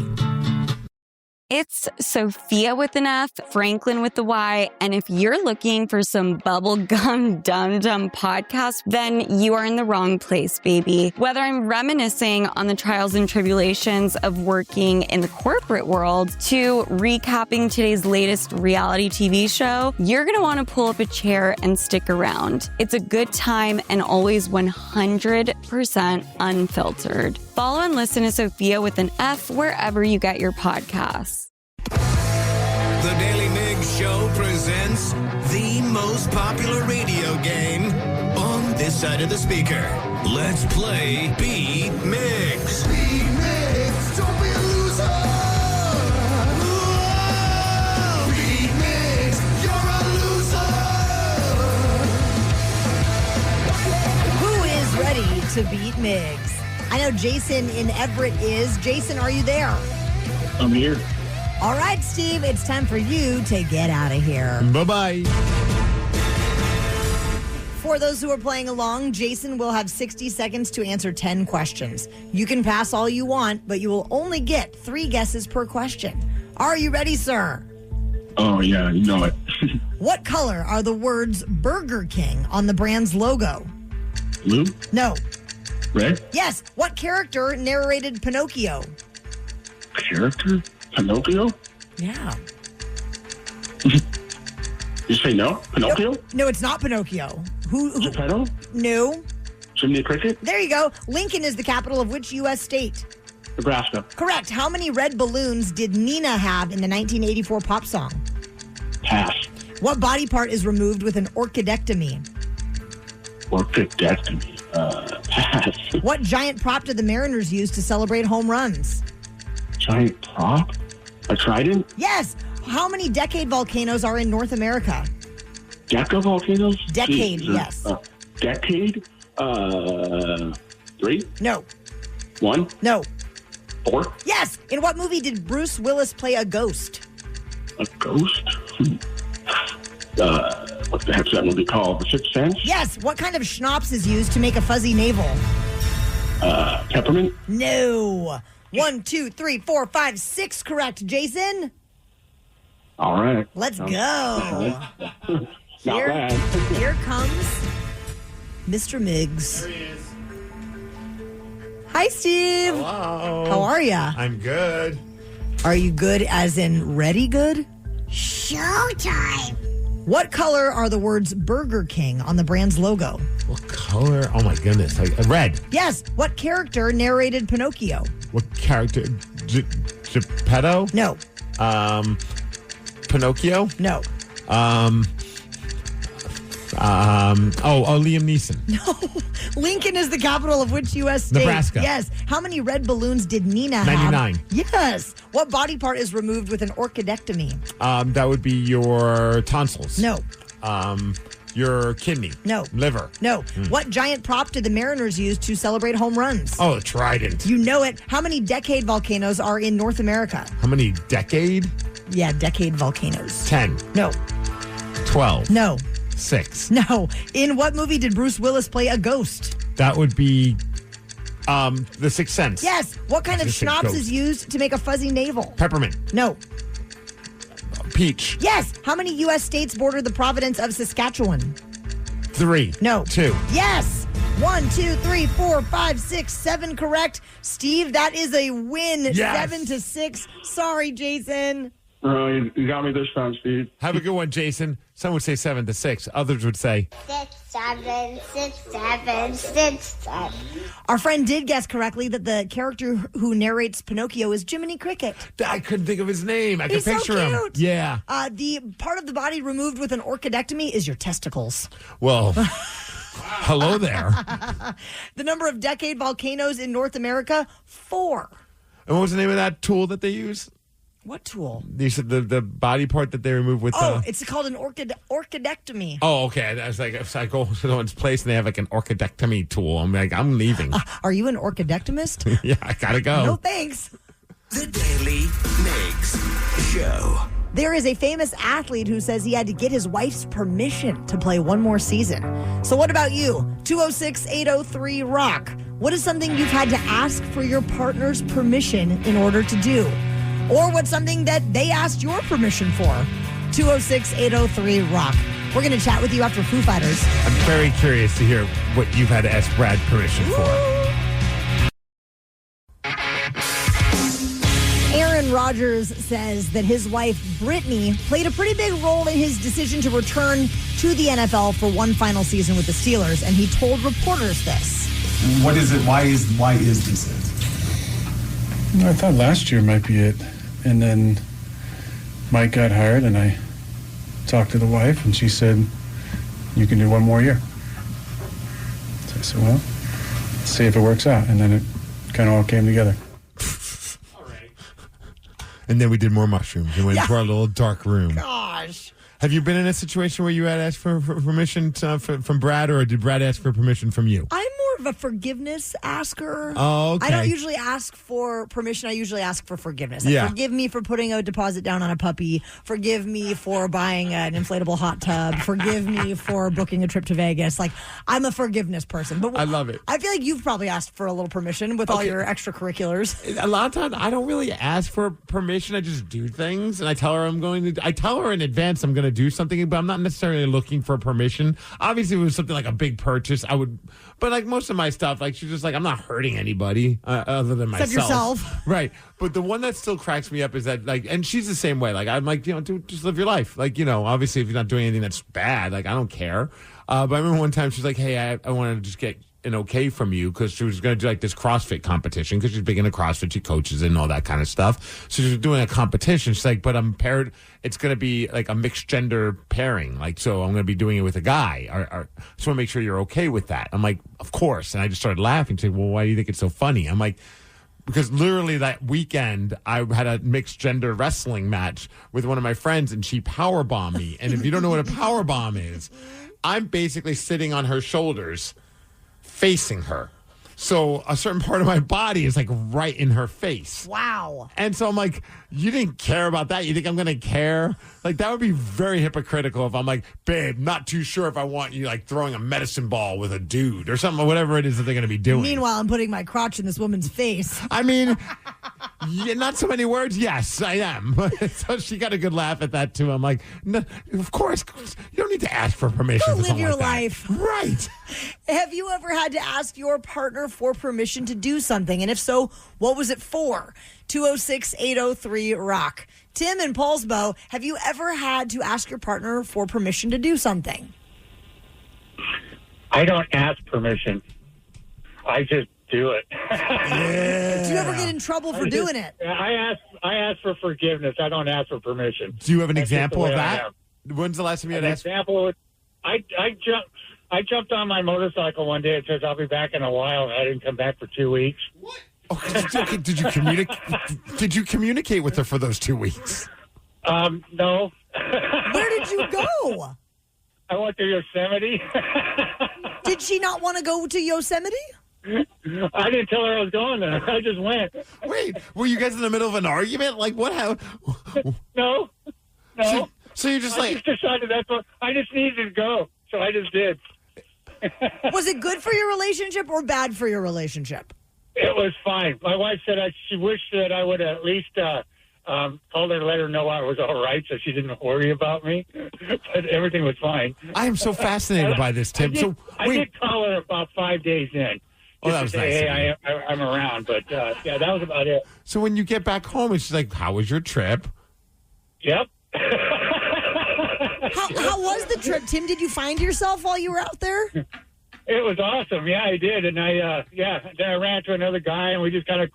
It's Sophia with an F, Franklin with the Y, and if you're looking for some bubblegum dum-dum podcast, then you are in the wrong place, baby. Whether I'm reminiscing on the trials and tribulations of working in the corporate world to recapping today's latest reality TV show, you're going to want to pull up a chair and stick around. It's a good time and always 100% unfiltered. Follow and listen to Sophia with an F wherever you get your podcasts. The Daily Migs Show presents the most popular radio game on this side of the speaker. Let's play Beat Migs. Beat Migs, don't be a loser. Whoa. Beat Migs, you're a loser. Who is ready to beat Migs? I know Jason in Everett is. Jason, are you there? I'm here. All right, Steve, it's time for you to get out of here. Bye-bye. For those who are playing along, Jason will have 60 seconds to answer 10 questions. You can pass all you want, but you will only get 3 guesses per question. Are you ready, sir? Oh, yeah, you know it. What color are the words Burger King on the brand's logo? Blue? No. Red? Yes. What character narrated Pinocchio? Character? Pinocchio? Yeah. You say no? Pinocchio? No, it's not Pinocchio. Who? Geppetto? No. Jiminy Cricket? There you go. Lincoln is the capital of which U.S. state? Nebraska. Correct. How many red balloons did Nina have in the 1984 pop song? Pass. What body part is removed with an orchidectomy? Orchidectomy. Pass. What giant prop did the Mariners use to celebrate home runs? Giant prop? A trident? Yes. How many decade volcanoes are in North America? Deca volcanoes? Decade, Jeez, yes. Decade? 3? No. 1? No. 4? Yes. In what movie did Bruce Willis play a ghost? A ghost? What the heck's that movie called? The Sixth Sense? Yes. What kind of schnapps is used to make a fuzzy navel? Peppermint? No. 1, 2, 3, 4, 5, 6 correct. Jason? All right. Let's go. Not bad. Here comes Mr. Migs. There he is. Hi, Steve. Hello. How are ya? I'm good. Are you good as in ready good? Showtime. What color are the words Burger King on the brand's logo? What color? Oh my goodness. Red. Yes. What character narrated Pinocchio? What character? Geppetto? No. Pinocchio? No. Liam Neeson. No. Lincoln is the capital of which U.S. state? Nebraska. Yes. How many red balloons did Nina have? 99. Yes. What body part is removed with an orchidectomy? That would be your tonsils. No. Your kidney. No. Liver. No. What giant prop did the Mariners use to celebrate home runs? Oh, the trident. You know it. How many decade volcanoes are in North America? How many decade? Yeah, decade volcanoes. 10. No. 12. No. 6. No. In what movie did Bruce Willis play a ghost? That would be The Sixth Sense. Yes. What kind of Just a schnapps ghost. is used to make a fuzzy navel? Peppermint. No. Peach. Yes. How many U.S. states border the province of Saskatchewan? 3. No. 2. Yes. 1, 2, 3, 4, 5, 6, 7 correct. Steve, that is a win. Yes. 7-6. Sorry, Jason. You got me this time, Steve. Have a good one, Jason. Some would say 7-6. Others would say 6, 7, 6, 7, 6, 7. Our friend did guess correctly that the character who narrates Pinocchio is Jiminy Cricket. I couldn't think of his name. I He's could picture so him. cute. Yeah. The part of the body removed with an orchidectomy is your testicles. Well, hello there. The number of decade volcanoes in North America, 4. And what was the name of that tool that they use? What tool? You said the body part that they remove with It's called an orchidectomy. Oh, okay. I was like, if I go to someone's place and they have like an orchidectomy tool, I'm like, I'm leaving. Are you an orchidectomist? Yeah, I gotta go. No thanks. The Daily Migs Show. There is a famous athlete who says he had to get his wife's permission to play one more season. So what about you? 206-803-ROCK. What is something you've had to ask for your partner's permission in order to do? Or what's something that they asked your permission for? 206-803-ROCK. We're going to chat with you after Foo Fighters. I'm very curious to hear what you've had to ask Brad permission for. Aaron Rodgers says that his wife, Brittany, played a pretty big role in his decision to return to the NFL for one final season with the Steelers, and he told reporters this. What is it? Why is this it? I thought last year might be it. And then Mike got hired, and I talked to the wife, and she said, you can do one more year. So I said, well, let's see if it works out. And then it kind of all came together. And then we did more mushrooms and went into our little dark room. Gosh. Have you been in a situation where you had asked for permission from Brad, or did Brad ask for permission from you? I'm more of a forgiveness asker. Oh, okay. I don't usually ask for permission. I usually ask for forgiveness. Yeah. Forgive me for putting a deposit down on a puppy. Forgive me for buying an inflatable hot tub. Forgive me for booking a trip to Vegas. Like, I'm a forgiveness person. But I love it. I feel like you've probably asked for a little permission with all your extracurriculars. A lot of times, I don't really ask for permission. I just do things, and I tell her I tell her in advance I'm going to do something, but I'm not necessarily looking for permission. Obviously, if it was something like a big purchase, I would. But like most of my stuff, like she's just like, I'm not hurting anybody other than myself. Except yourself. Right. But the one that still cracks me up is that, like, and she's the same way. Like, I'm like, just live your life. Like, obviously, if you're not doing anything that's bad, like, I don't care. But I remember one time she's like, hey, I wanted to just get an okay from you, because she was going to do like this CrossFit competition, because she's big into CrossFit, she coaches and all that kind of stuff. So she was doing a competition. She's like, but I'm paired. It's going to be like a mixed gender pairing. Like, so I'm going to be doing it with a guy. I just want to make sure you're okay with that. I'm like, of course. And I just started laughing. She's like, well, why do you think it's so funny? I'm like, because literally that weekend I had a mixed gender wrestling match with one of my friends, and she powerbombed me. And if you don't know what a powerbomb is, I'm basically sitting on her shoulders, facing her. So a certain part of my body is like right in her face. Wow. And so I'm like, you didn't care about that? You think I'm going to care? Like, that would be very hypocritical if I'm like, babe, not too sure if I want you like throwing a medicine ball with a dude or something, or whatever it is that they're going to be doing. Meanwhile, I'm putting my crotch in this woman's face. I mean, not so many words. Yes, I am. So she got a good laugh at that too. I'm like, no, of course, you don't need to ask for permission. Go for live something your like that. life. Right. Have you ever had to ask your partner partner for permission to do something? And if so, what was it for? 206-803-ROCK. Tim in Paulsbo, have you ever had to ask your partner for permission to do something? I don't ask permission. I just do it. Do you ever get in trouble for doing it? I ask for forgiveness. I don't ask for permission. Do you have an That's just example the of way I that? am. When's the last time you had An asked? example, I jumped on my motorcycle one day. It says I'll be back in a while, and I didn't come back for 2 weeks. What? Oh, did you communicate? Did you communicate with her for those 2 weeks? No. Where did you go? I went to Yosemite. Did she not want to go to Yosemite? I didn't tell her I was going there. I just went. Wait, were you guys in the middle of an argument? Like, what happened? No. So you're just I just decided I just needed to go, so I just did. Was it good for your relationship or bad for your relationship? It was fine. My wife said she wished that I would at least called her to let her know I was all right, so she didn't worry about me. But everything was fine. I am so fascinated by this, Tim. I did call her about 5 days in. Oh, that just was to nice say, of hey, you. I'm around. But, yeah, that was about it. So when you get back home, and she's like, "How was your trip?" Yep. How was the trip, Tim? Did you find yourself while you were out there? It was awesome. Yeah, I did. And then I ran into another guy, and we just kind of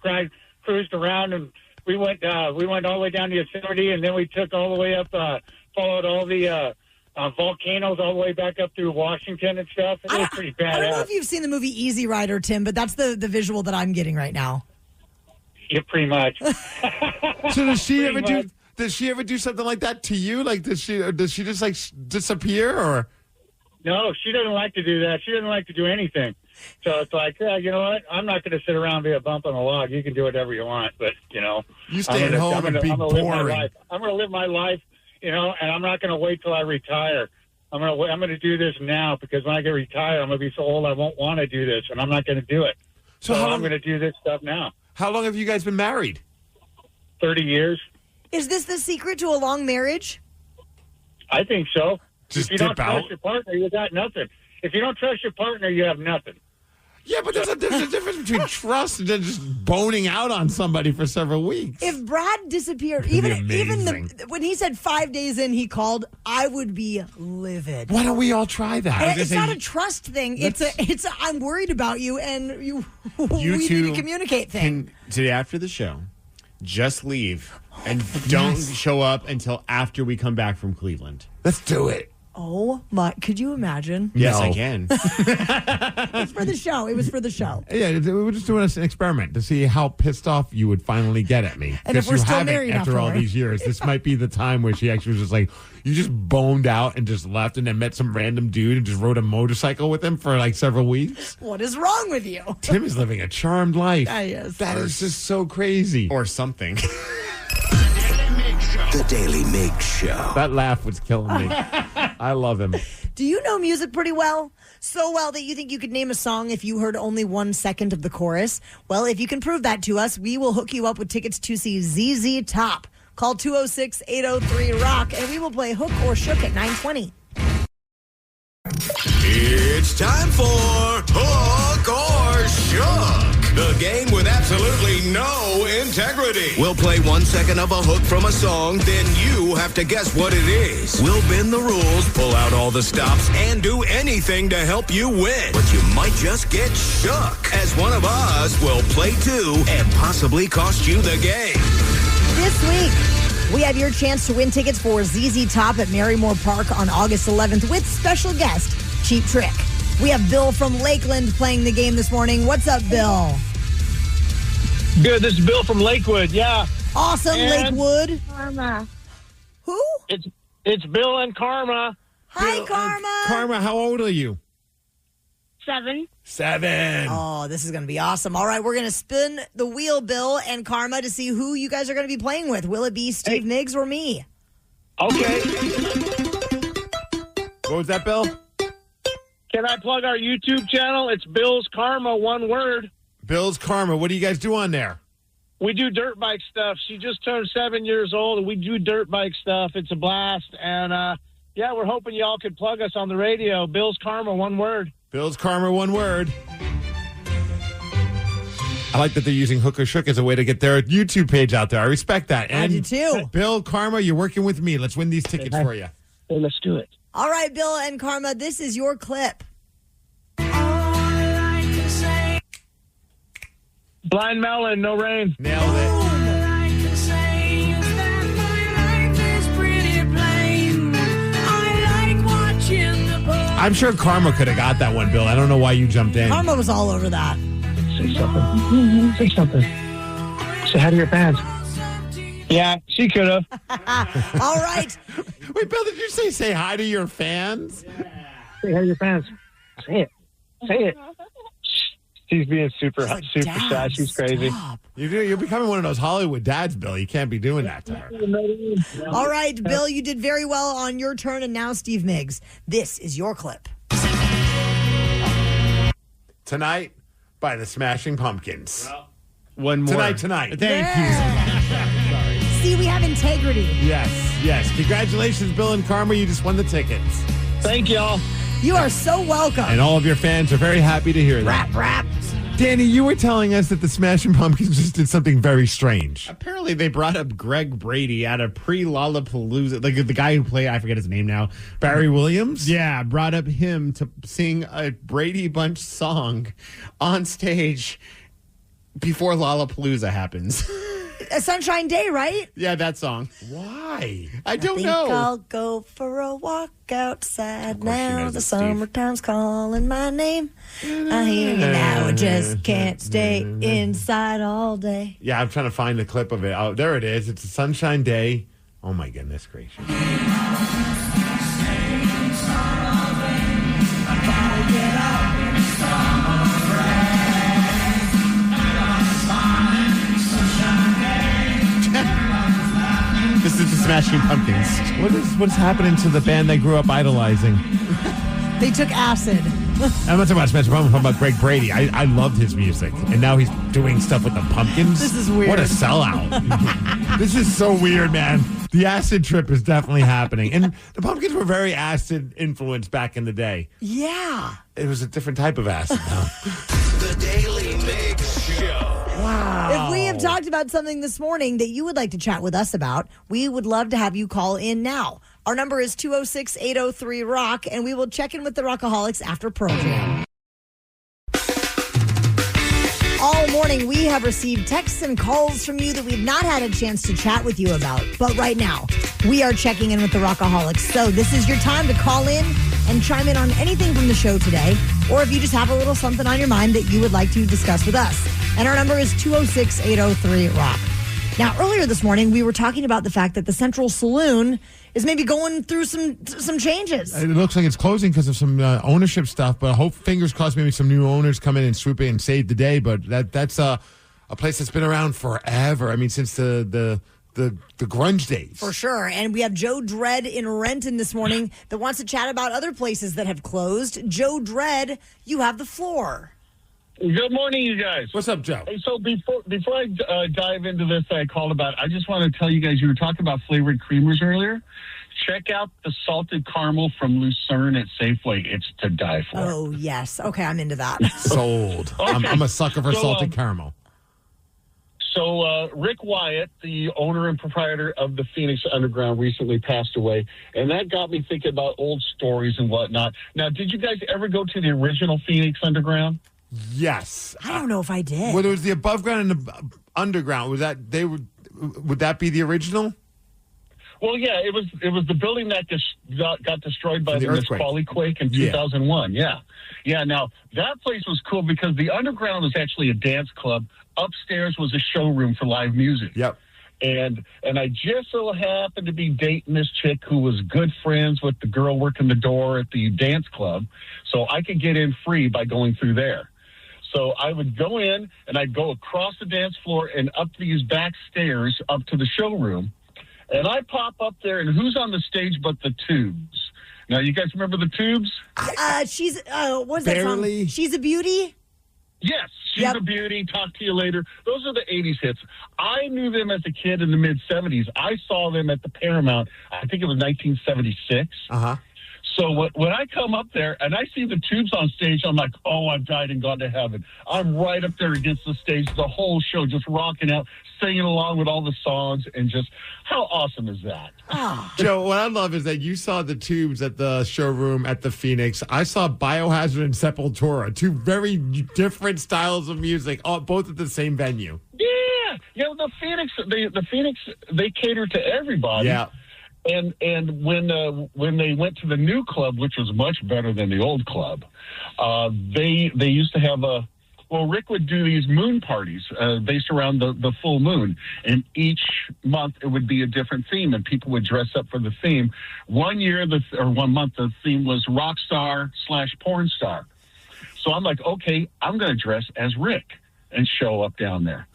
cruised around, and we went all the way down to Yosemite, and then we took all the way up, followed all the volcanoes all the way back up through Washington and stuff. It was pretty badass. I don't know if you've seen the movie Easy Rider, Tim, but that's the visual that I'm getting right now. Yeah, pretty much. So does she ever do? Does she ever do something like that to you? Like, does she just like disappear or? No, she doesn't like to do that. She doesn't like to do anything. So it's like, you know what? I'm not going to sit around and be a bump on the log. You can do whatever you want, but you stay at home and be boring. I'm going to live my life, and I'm not going to wait till I retire. I'm going to do this now, because when I get retired, I'm going to be so old I won't want to do this, and I'm not going to do it. So I'm going to do this stuff now. How long have you guys been married? 30 years. Is this the secret to a long marriage? I think so. Just if you don't dip out? trust your partner, you got nothing. If you don't trust your partner, you have nothing. Yeah, but there's a difference between trust and just boning out on somebody for several weeks. If Brad disappeared, even when he said 5 days in, he called, I would be livid. Why don't we all try that? It's not a trust thing. It's a I'm worried about you, and we You need two to communicate thing. can, today after the show, just leave and don't show up until after we come back from Cleveland. Let's do it. Oh my! Could you imagine? Yes, No. I can. It's for the show. It was for the show. Yeah, we were just doing an experiment to see how pissed off you would finally get at me. And if Because we're you still haven't married after all afterward. these years. This might be the time where she actually was just like, you just boned out and just left and then met some random dude and just rode a motorcycle with him for like several weeks. What is wrong with you? Tim is living a charmed life. Yeah, he is. That is just so crazy. Or something. The Daily Migs Show. That laugh was killing me. I love him. Do you know music pretty well? So well that you think you could name a song if you heard only 1 second of the chorus? Well, if you can prove that to us, we will hook you up with tickets to see ZZ Top. Call 206-803-ROCK, and we will play Hook or Shook at 9:20. It's time for Hook or Shook, the game with absolutely no integrity. We'll play 1 second of a hook from a song, then you have to guess what it is. We'll bend the rules, pull out all the stops, and do anything to help you win. But you might just get shook, as one of us will play too and possibly cost you the game. This week, we have your chance to win tickets for ZZ Top at Marymore Park on August 11th with special guest, Cheap Trick. We have Bill from Lakeland playing the game this morning. What's up, Bill? Good. This is Bill from Lakewood. Yeah. Awesome, And Lakewood. Karma. Who? It's Bill and Karma. Hi, Karma. Karma, how old are you? 7. 7. Oh, this is going to be awesome. All right, we're going to spin the wheel, Bill and Karma, to see who you guys are going to be playing with. Will it be Steve Migs or me? Okay. What was that, Bill? Can I plug our YouTube channel? It's Bill's Karma, one word. Bill's Karma. What do you guys do on there? We do dirt bike stuff. She just turned 7 years old, and we do dirt bike stuff. It's a blast. And, yeah, we're hoping y'all could plug us on the radio. Bill's Karma, one word. Bill's Karma, one word. I like that they're using Hook or Shook as a way to get their YouTube page out there. I respect that. And I do too. Bill, Karma, you're working with me. Let's win these tickets for you. Hey, let's do it. All right, Bill and Karma, this is your clip. Blind Melon, No Rain. Nailed it. I'm sure Karma could have got that one, Bill. I don't know why you jumped in. Karma was all over that. Say something. Say something. Say hi to your fans. Yeah, she could have. All right. Wait, Bill, did you say hi to your fans? Say hi to your fans. Say it. Say it. She's being super shy. She's crazy. You're becoming one of those Hollywood dads, Bill. You can't be doing that to her. All right, Bill, you did very well on your turn. And now, Steve Migs, this is your clip. Tonight by the Smashing Pumpkins. One more. Tonight. Thank you. See, we have integrity. Yes. Congratulations, Bill and Karma. You just won the tickets. Thank y'all. You are so welcome. And all of your fans are very happy to hear that. Rap. Danny, you were telling us that the Smashing Pumpkins just did something very strange. Apparently, they brought up Greg Brady at a pre-Lollapalooza. Like the guy who played, I forget his name now. Barry Williams? Yeah, brought up him to sing a Brady Bunch song on stage before Lollapalooza happens. A Sunshine Day, right? Yeah, that song. Why? I don't know. I'll know. go for a walk outside course she now. knows The it, Steve. summertime's calling my name. I hear you now. I just can't stay inside all day. Yeah, I'm trying to find the clip of it. Oh, there it is. It's a Sunshine Day. Oh, my goodness gracious. This is the Smashing Pumpkins. What's happening to the band they grew up idolizing? They took acid. I'm not talking about Smashing Pumpkins. I'm talking about Greg Brady. I loved his music, and now he's doing stuff with the Pumpkins. This is weird. What a sellout. This is so weird, man. The acid trip is definitely happening. And the Pumpkins were very acid influenced back in the day. Yeah. It was a different type of acid now. The Daily Migs Show. Wow. If we have talked about something this morning that you would like to chat with us about, we would love to have you call in now. Our number is 206-803-ROCK, and we will check in with the Rockaholics after Pearl Jam. All morning, we have received texts and calls from you that we've not had a chance to chat with you about. But right now, we are checking in with the Rockaholics. So this is your time to call in and chime in on anything from the show today, or if you just have a little something on your mind that you would like to discuss with us. And our number is 206-803-ROCK. Now, earlier this morning, we were talking about the fact that the Central Saloon is maybe going through some changes. It looks like it's closing because of some ownership stuff, but I hope, fingers crossed, maybe some new owners come in and swoop in and save the day. But that's a place that's been around forever. I mean, since the grunge days. For sure. And we have Joe Dredd in Renton this morning that wants to chat about other places that have closed. Joe Dredd, you have the floor. Good morning, you guys. What's up, Joe? Hey, so before I dive into this, I called about. I just want to tell you guys. You were talking about flavored creamers earlier. Check out the salted caramel from Lucerne at Safeway. It's to die for. Oh yes. Okay, I'm into that. Sold. Okay. I'm a sucker for salted caramel. So Rick Wyatt, the owner and proprietor of the Phoenix Underground, recently passed away, and that got me thinking about old stories and whatnot. Now, did you guys ever go to the original Phoenix Underground? Yes. I don't know if I did. Well, there was the above ground and the underground. Would that be the original? Well, yeah, it was the building that got destroyed by the Nisqually quake in 2001. Yeah. Now that place was cool because the underground was actually a dance club. Upstairs was a showroom for live music. Yep. And I just so happened to be dating this chick who was good friends with the girl working the door at the dance club, so I could get in free by going through there. So I would go in and I'd go across the dance floor and up these back stairs up to the showroom. And I pop up there, and who's on the stage but the Tubes? Now, you guys remember the Tubes? She's, what's that song? She's a Beauty? Yes, She's a Beauty, Talk to You Later. Those are the 80s hits. I knew them as a kid in the mid-'70s. I saw them at the Paramount, I think it was 1976. Uh-huh. So when I come up there and I see the Tubes on stage, I'm like, oh, I've died and gone to heaven. I'm right up there against the stage, the whole show, just rocking out, singing along with all the songs, and just how awesome is that? Joe, what I love is that you saw the Tubes at the showroom at the Phoenix. I saw Biohazard and Sepultura, two very different styles of music, both at the same venue. Yeah, the Phoenix, they cater to everybody. Yeah. And when they went to the new club, which was much better than the old club, they used to have Rick would do these moon parties based around the full moon, and each month it would be a different theme, and people would dress up for the theme. 1 month the theme was rock star / porn star. So I'm like, okay, I'm going to dress as Rick and show up down there.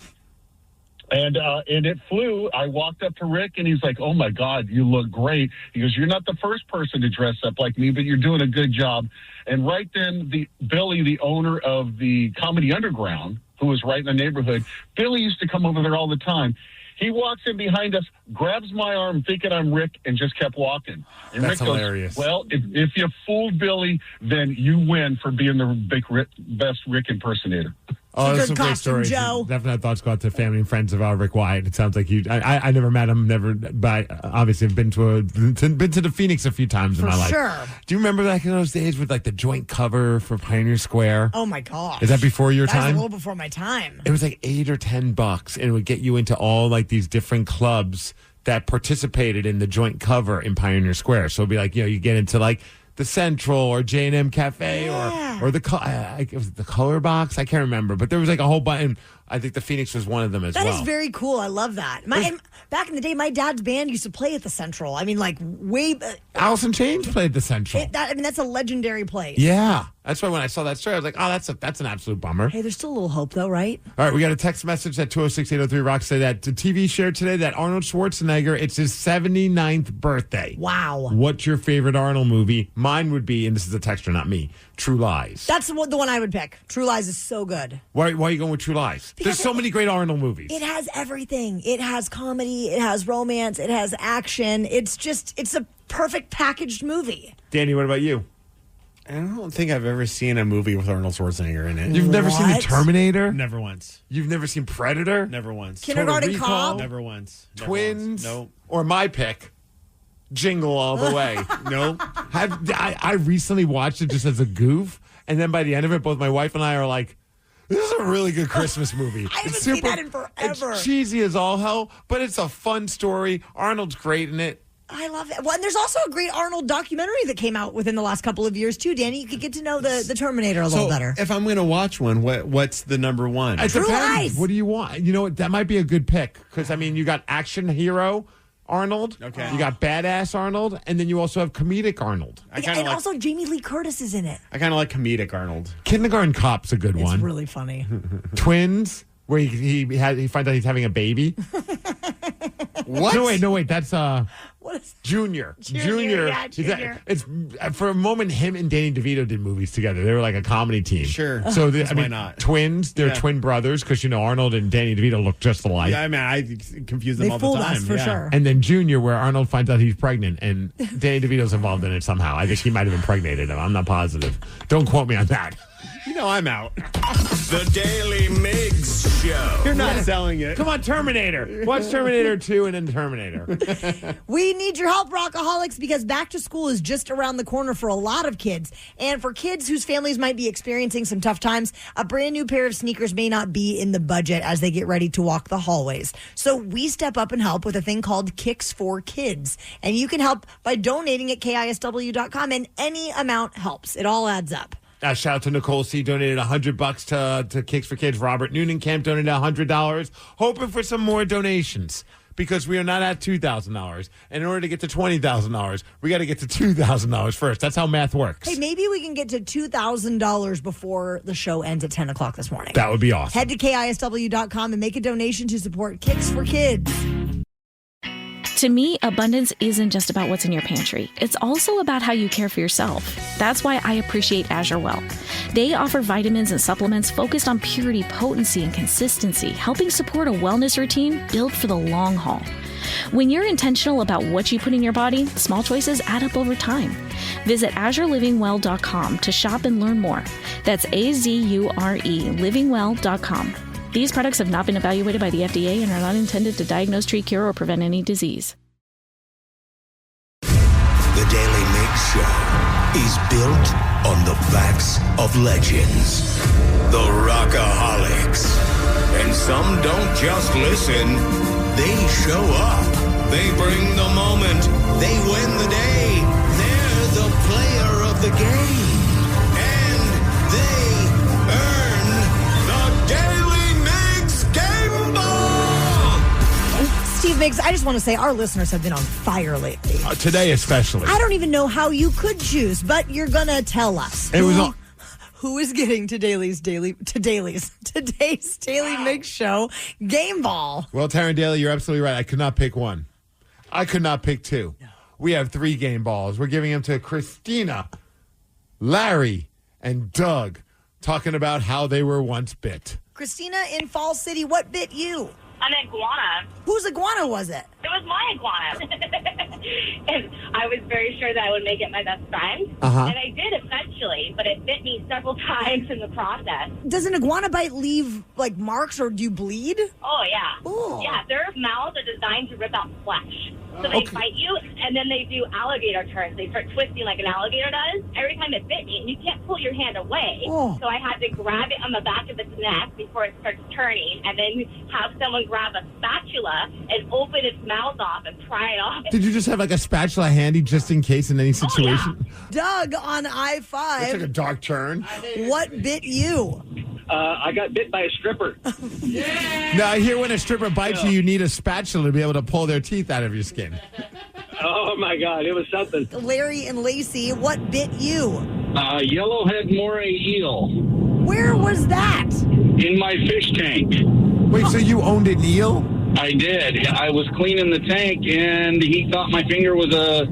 And it flew. I walked up to Rick, and he's like, oh, my God, you look great. He goes, you're not the first person to dress up like me, but you're doing a good job. And right then, Billy, the owner of the Comedy Underground, who was right in the neighborhood, Billy used to come over there all the time. He walks in behind us, grabs my arm, thinking I'm Rick, and just kept walking. And That's Rick hilarious. goes, well, if you fooled Billy, then you win for being the best Rick impersonator. Oh, It's that's a a good great costume, story. Joe. Definitely had thoughts go out to family and friends of Rick Wyatt. It sounds like I never met him, but obviously I've been to the Phoenix a few times in my life. sure. Do you remember back in those days with like the joint cover for Pioneer Square? Oh my gosh. Is that before your That was time? a little before my time. It was like $8 or $10, and it would get you into all like these different clubs that participated in the joint cover in Pioneer Square. So it'd be like, you get into like the Central or J&M Cafe or the was it the Color Box? I can't remember, but there was like a whole bunch. And I think the Phoenix was one of them as well. That is very cool. I love that. And back in the day, my dad's band used to play at the Central. I mean, like way. Alice in Chains played the Central. That's a legendary place. Yeah, that's why when I saw that story, I was like, oh, that's an absolute bummer. Hey, there's still a little hope, though, right? All right, we got a text message at 206-803-ROCK say that the TV shared today that Arnold Schwarzenegger, it's his 79th birthday. Wow. What's your favorite Arnold movie? Mine would be, and this is a texter, not me, True Lies. That's the one I would pick. True Lies is so good. Why are you going with True Lies? There's so many great Arnold movies. It has everything. It has comedy. It has romance. It has action. It's a perfect packaged movie. Danny, what about you? I don't think I've ever seen a movie with Arnold Schwarzenegger in it. You've never seen The Terminator? Never once. You've never seen Predator? Never once. Kindergarten Cop? Never once. Twins? Nope. Or my pick, Jingle All the Way? Nope. I recently watched it just as a goof, and then by the end of it, both my wife and I are like, this is a really good Christmas movie. I haven't seen that in forever. It's cheesy as all hell, but it's a fun story. Arnold's great in it. I love it. Well, and there's also a great Arnold documentary that came out within the last couple of years, too, Danny. You could get to know the Terminator a little better. If I'm going to watch one, what's the number one? It True depends. Lies. What do you want? You know what? That might be a good pick because, you got action hero Arnold. Okay. You got badass Arnold, and then you also have comedic Arnold. And also Jamie Lee Curtis is in it. I kind of like comedic Arnold. Kindergarten Cop's a good It's one. really funny. Twins, where he finds out he's having a baby. What? No, wait. That's What is Junior. Yeah, Junior. It's for a moment. Him and Danny DeVito did movies together. They were like a comedy team. Sure. So why not? Twins. They're twin brothers because Arnold and Danny DeVito look just alike. Yeah, I confuse them They all the fooled time. us for sure. And then Junior, where Arnold finds out he's pregnant, and Danny DeVito's involved in it somehow. I think he might have impregnated him. I'm not positive. Don't quote me on that. You know I'm out. The Daily Migs Show. You're not selling it. Come on, Terminator. Watch Terminator 2 and then Terminator. We need your help, Rockaholics, because back to school is just around the corner for a lot of kids. And for kids whose families might be experiencing some tough times, a brand new pair of sneakers may not be in the budget as they get ready to walk the hallways. So we step up and help with a thing called Kicks for Kids. And you can help by donating at KISW.com, and any amount helps. It all adds up. Shout out to Nicole C. Donated $100 to Kicks for Kids. Robert Noonan Camp donated $100. Hoping for some more donations because we are not at $2,000. And in order to get to $20,000, we got to get to $2,000 first. That's how math works. Hey, maybe we can get to $2,000 before the show ends at 10 o'clock this morning. That would be awesome. Head to KISW.com and make a donation to support Kicks for Kids. To me, abundance isn't just about what's in your pantry. It's also about how you care for yourself. That's why I appreciate Azure Well. They offer vitamins and supplements focused on purity, potency, and consistency, helping support a wellness routine built for the long haul. When you're intentional about what you put in your body, small choices add up over time. Visit azurelivingwell.com to shop and learn more. That's AZURE livingwell.com. These products have not been evaluated by the FDA and are not intended to diagnose, treat, cure, or prevent any disease. The Daily Migs Show is built on the backs of legends. The Rockaholics. And some don't just listen, they show up. They bring the moment. They win the day. They're the player of the game. And they earn the Daily Migs Game Ball. Steve Migs, I just want to say our listeners have been on fire lately. Today especially. I don't even know how you could choose, but you're going to tell us. Who is getting today's Daily Migs Show Game Ball? Well, Taryn Daly, you're absolutely right. I could not pick one. I could not pick two. No. We have 3 game balls. We're giving them to Christina, Larry, and Doug, talking about how they were once bit. Christina in Fall City, what bit you? An iguana. Whose iguana was it? It was my iguana. And I was very sure that I would make it my best friend. Uh-huh. And I did eventually, but it bit me several times in the process. Does an iguana bite leave, like, marks, or do you bleed? Oh, yeah. Ooh. Yeah, their mouths are designed to rip out flesh. So they bite you, and then they do alligator turns. They start twisting like an alligator does. Every time it bit me, and you can't pull your hand away. Oh. So I had to grab it on the back of its neck before it starts turning, and then have someone grab a spatula and open its mouth off and pry it off. Did you just have like a spatula handy just in case in any situation? Doug on I-5. That took a dark turn. What bit you? I got bit by a stripper. Now, I hear when a stripper bites you, you need a spatula to be able to pull their teeth out of your skin. Oh, my God. It was something. Larry and Lacey, what bit you? Yellowhead moray eel. Where was that? In my fish tank. Wait, so you owned an eel? I did. I was cleaning the tank, and he thought my finger was a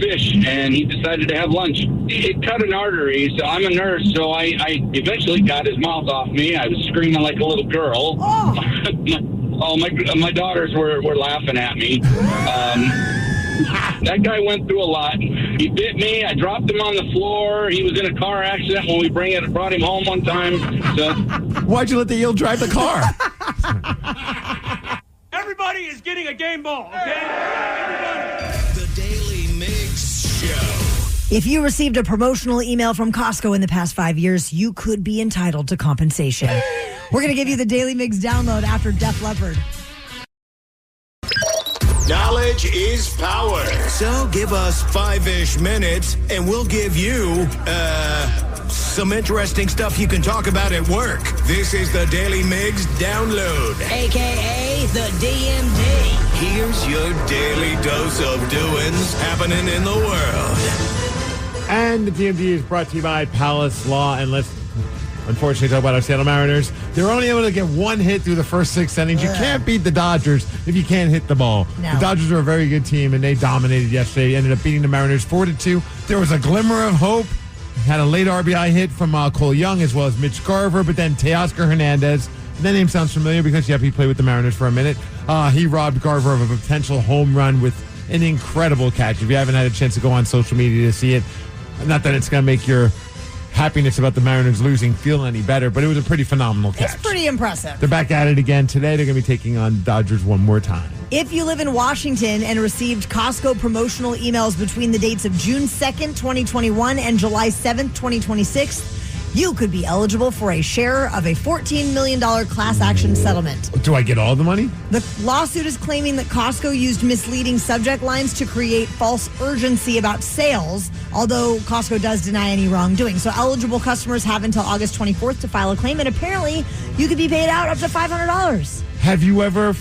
fish, and he decided to have lunch. It cut an artery, so I'm a nurse, so I eventually got his mouth off me. I was screaming like a little girl. Oh, my daughters were laughing at me. That guy went through a lot. He bit me. I dropped him on the floor. He was in a car accident when we brought him home one time. So why'd you let the eel drive the car? Everybody is getting a game ball, okay? Everybody. The Daily Migs Show. If you received a promotional email from Costco in the past 5 years, you could be entitled to compensation. We're going to give you the Daily Migs download after Def Leppard. Knowledge is power. So give us 5-ish minutes, and we'll give you, some interesting stuff you can talk about at work. This is the Daily Migs Download. AKA the DMD. Here's your daily dose of doings happening in the world. And the DMD is brought to you by Palace Law. And let's unfortunately talk about our Seattle Mariners. They were only able to get 1 hit through the first 6 innings. You can't beat the Dodgers if you can't hit the ball. No. The Dodgers are a very good team, and they dominated yesterday. Ended up beating the Mariners 4-2. There was a glimmer of hope. Had a late RBI hit from Cole Young as well as Mitch Garver, but then Teoscar Hernandez. That name sounds familiar because, he played with the Mariners for a minute. He robbed Garver of a potential home run with an incredible catch. If you haven't had a chance to go on social media to see it, not that it's going to make your happiness about the Mariners losing feel any better, but it was a pretty phenomenal catch. It's pretty impressive. They're back at it again today. They're going to be taking on Dodgers one more time. If you live in Washington and received Costco promotional emails between the dates of June 2nd, 2021 and July 7th, 2026, you could be eligible for a share of a $14 million class action settlement. Do I get all the money? The lawsuit is claiming that Costco used misleading subject lines to create false urgency about sales, although Costco does deny any wrongdoing. So eligible customers have until August 24th to file a claim, and apparently you could be paid out up to $500. Have you ever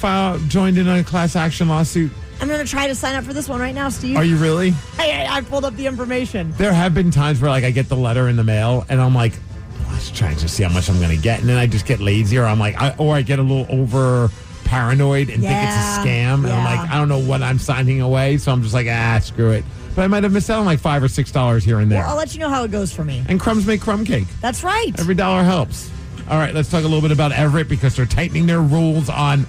joined in a class action lawsuit? I'm going to try to sign up for this one right now, Steve. Are you really? I pulled up the information. There have been times where, I get the letter in the mail, and I'm like, let's try and just see how much I'm going to get. And then I just get lazy, or I'm like, I get a little over paranoid and think it's a scam. And I'm like, I don't know what I'm signing away. So I'm just like, screw it. But I might have missed out on like $5 or $6 here and there. Well, I'll let you know how it goes for me. And crumbs make crumb cake. That's right. Every dollar helps. All right, let's talk a little bit about Everett because they're tightening their rules on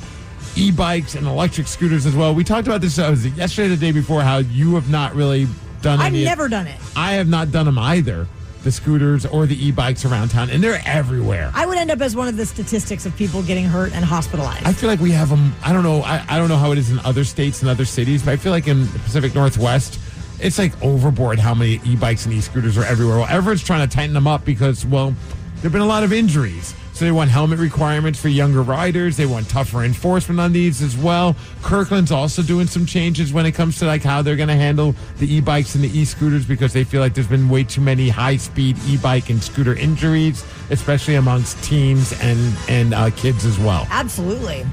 e-bikes and electric scooters as well. We talked about this yesterday, the day before, how you have not really done I've any. never done it. I have not done them either. The scooters or the e-bikes around town, and they're everywhere. I would end up as one of the statistics of people getting hurt and hospitalized. I feel like we have them. I don't know. I don't know how it is in other states and other cities, but I feel like in the Pacific Northwest, it's like overboard how many e-bikes and e-scooters are everywhere. Well, Everett's trying to tighten them up because, well, there have been a lot of injuries. So they want helmet requirements for younger riders. They want tougher enforcement on these as well. Kirkland's also doing some changes when it comes to like how they're going to handle the e-bikes and the e-scooters because they feel like there's been way too many high-speed e-bike and scooter injuries, especially amongst teens and kids as well. Absolutely.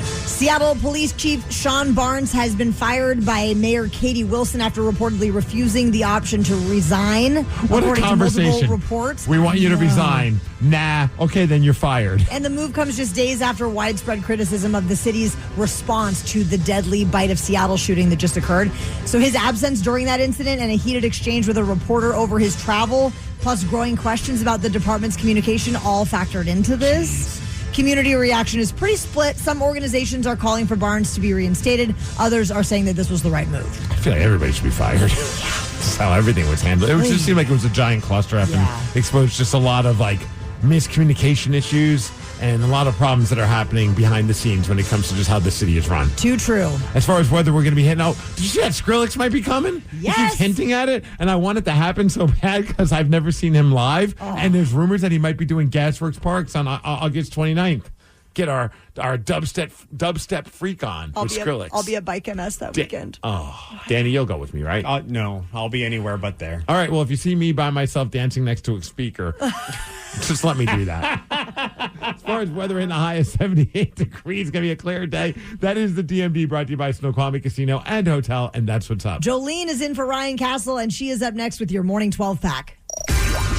Seattle Police Chief Sean Barnes has been fired by Mayor Katie Wilson after reportedly refusing the option to resign. What a conversation. Reports. We want you to resign. Nah. Okay, then you're fired. And the move comes just days after widespread criticism of the city's response to the deadly Bite of Seattle shooting that just occurred. So his absence during that incident and a heated exchange with a reporter over his travel, plus growing questions about the department's communication all factored into this. Community reaction is pretty split. Some organizations are calling for Barnes to be reinstated. Others are saying that this was the right move. I feel like everybody should be fired. That's how everything was handled. It just seemed like it was a giant cluster and exposed just a lot of like miscommunication issues and a lot of problems that are happening behind the scenes when it comes to just how the city is run. Too true. As far as whether we're going to be hitting out, did you see that Skrillex might be coming? Yes. He keeps hinting at it, and I want it to happen so bad because I've never seen him live. Oh. And there's rumors that he might be doing Gasworks Parks on August 29th. Get our dubstep freak on with Skrillex. I'll be at Bike MS that weekend. Oh, Danny, you'll go with me, right? No, I'll be anywhere but there. All right, well, if you see me by myself dancing next to a speaker, just let me do that. As far as weather in the high of 78 degrees, going to be a clear day. That is the DMD brought to you by Snoqualmie Casino and Hotel, and that's what's up. Jolene is in for Ryan Castle, and she is up next with your morning 12-pack.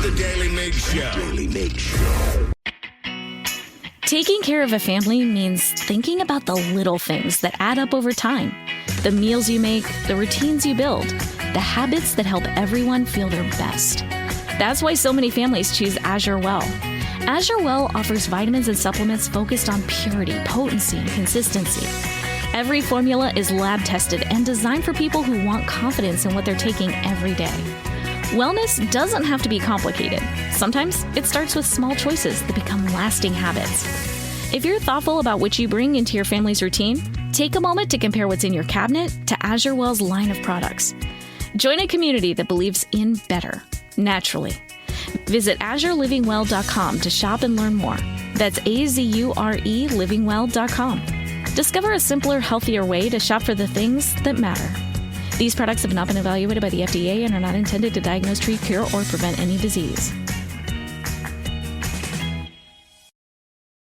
The Daily Migs Show. Daily Migs Show. Taking care of a family means thinking about the little things that add up over time. The meals you make, the routines you build, the habits that help everyone feel their best. That's why so many families choose Azure Well. Azure Well offers vitamins and supplements focused on purity, potency, and consistency. Every formula is lab tested and designed for people who want confidence in what they're taking every day. Wellness doesn't have to be complicated. Sometimes it starts with small choices that become lasting habits. If you're thoughtful about what you bring into your family's routine, take a moment to compare what's in your cabinet to Azure Well's line of products. Join a community that believes in better, naturally. Visit AzureLivingWell.com to shop and learn more. That's AZURE livingwell.com. Discover a simpler, healthier way to shop for the things that matter. These products have not been evaluated by the FDA and are not intended to diagnose, treat, cure, or prevent any disease.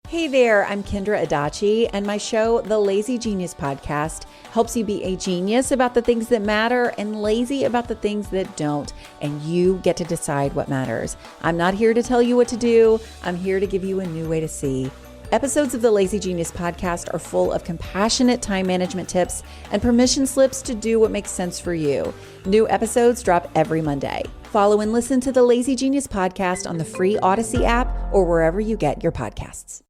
Hey there, I'm Kendra Adachi, and my show, The Lazy Genius Podcast, helps you be a genius about the things that matter and lazy about the things that don't, and you get to decide what matters. I'm not here to tell you what to do. I'm here to give you a new way to see. Episodes of the Lazy Genius Podcast are full of compassionate time management tips and permission slips to do what makes sense for you. New episodes drop every Monday. Follow and listen to the Lazy Genius Podcast on the free Odyssey app or wherever you get your podcasts.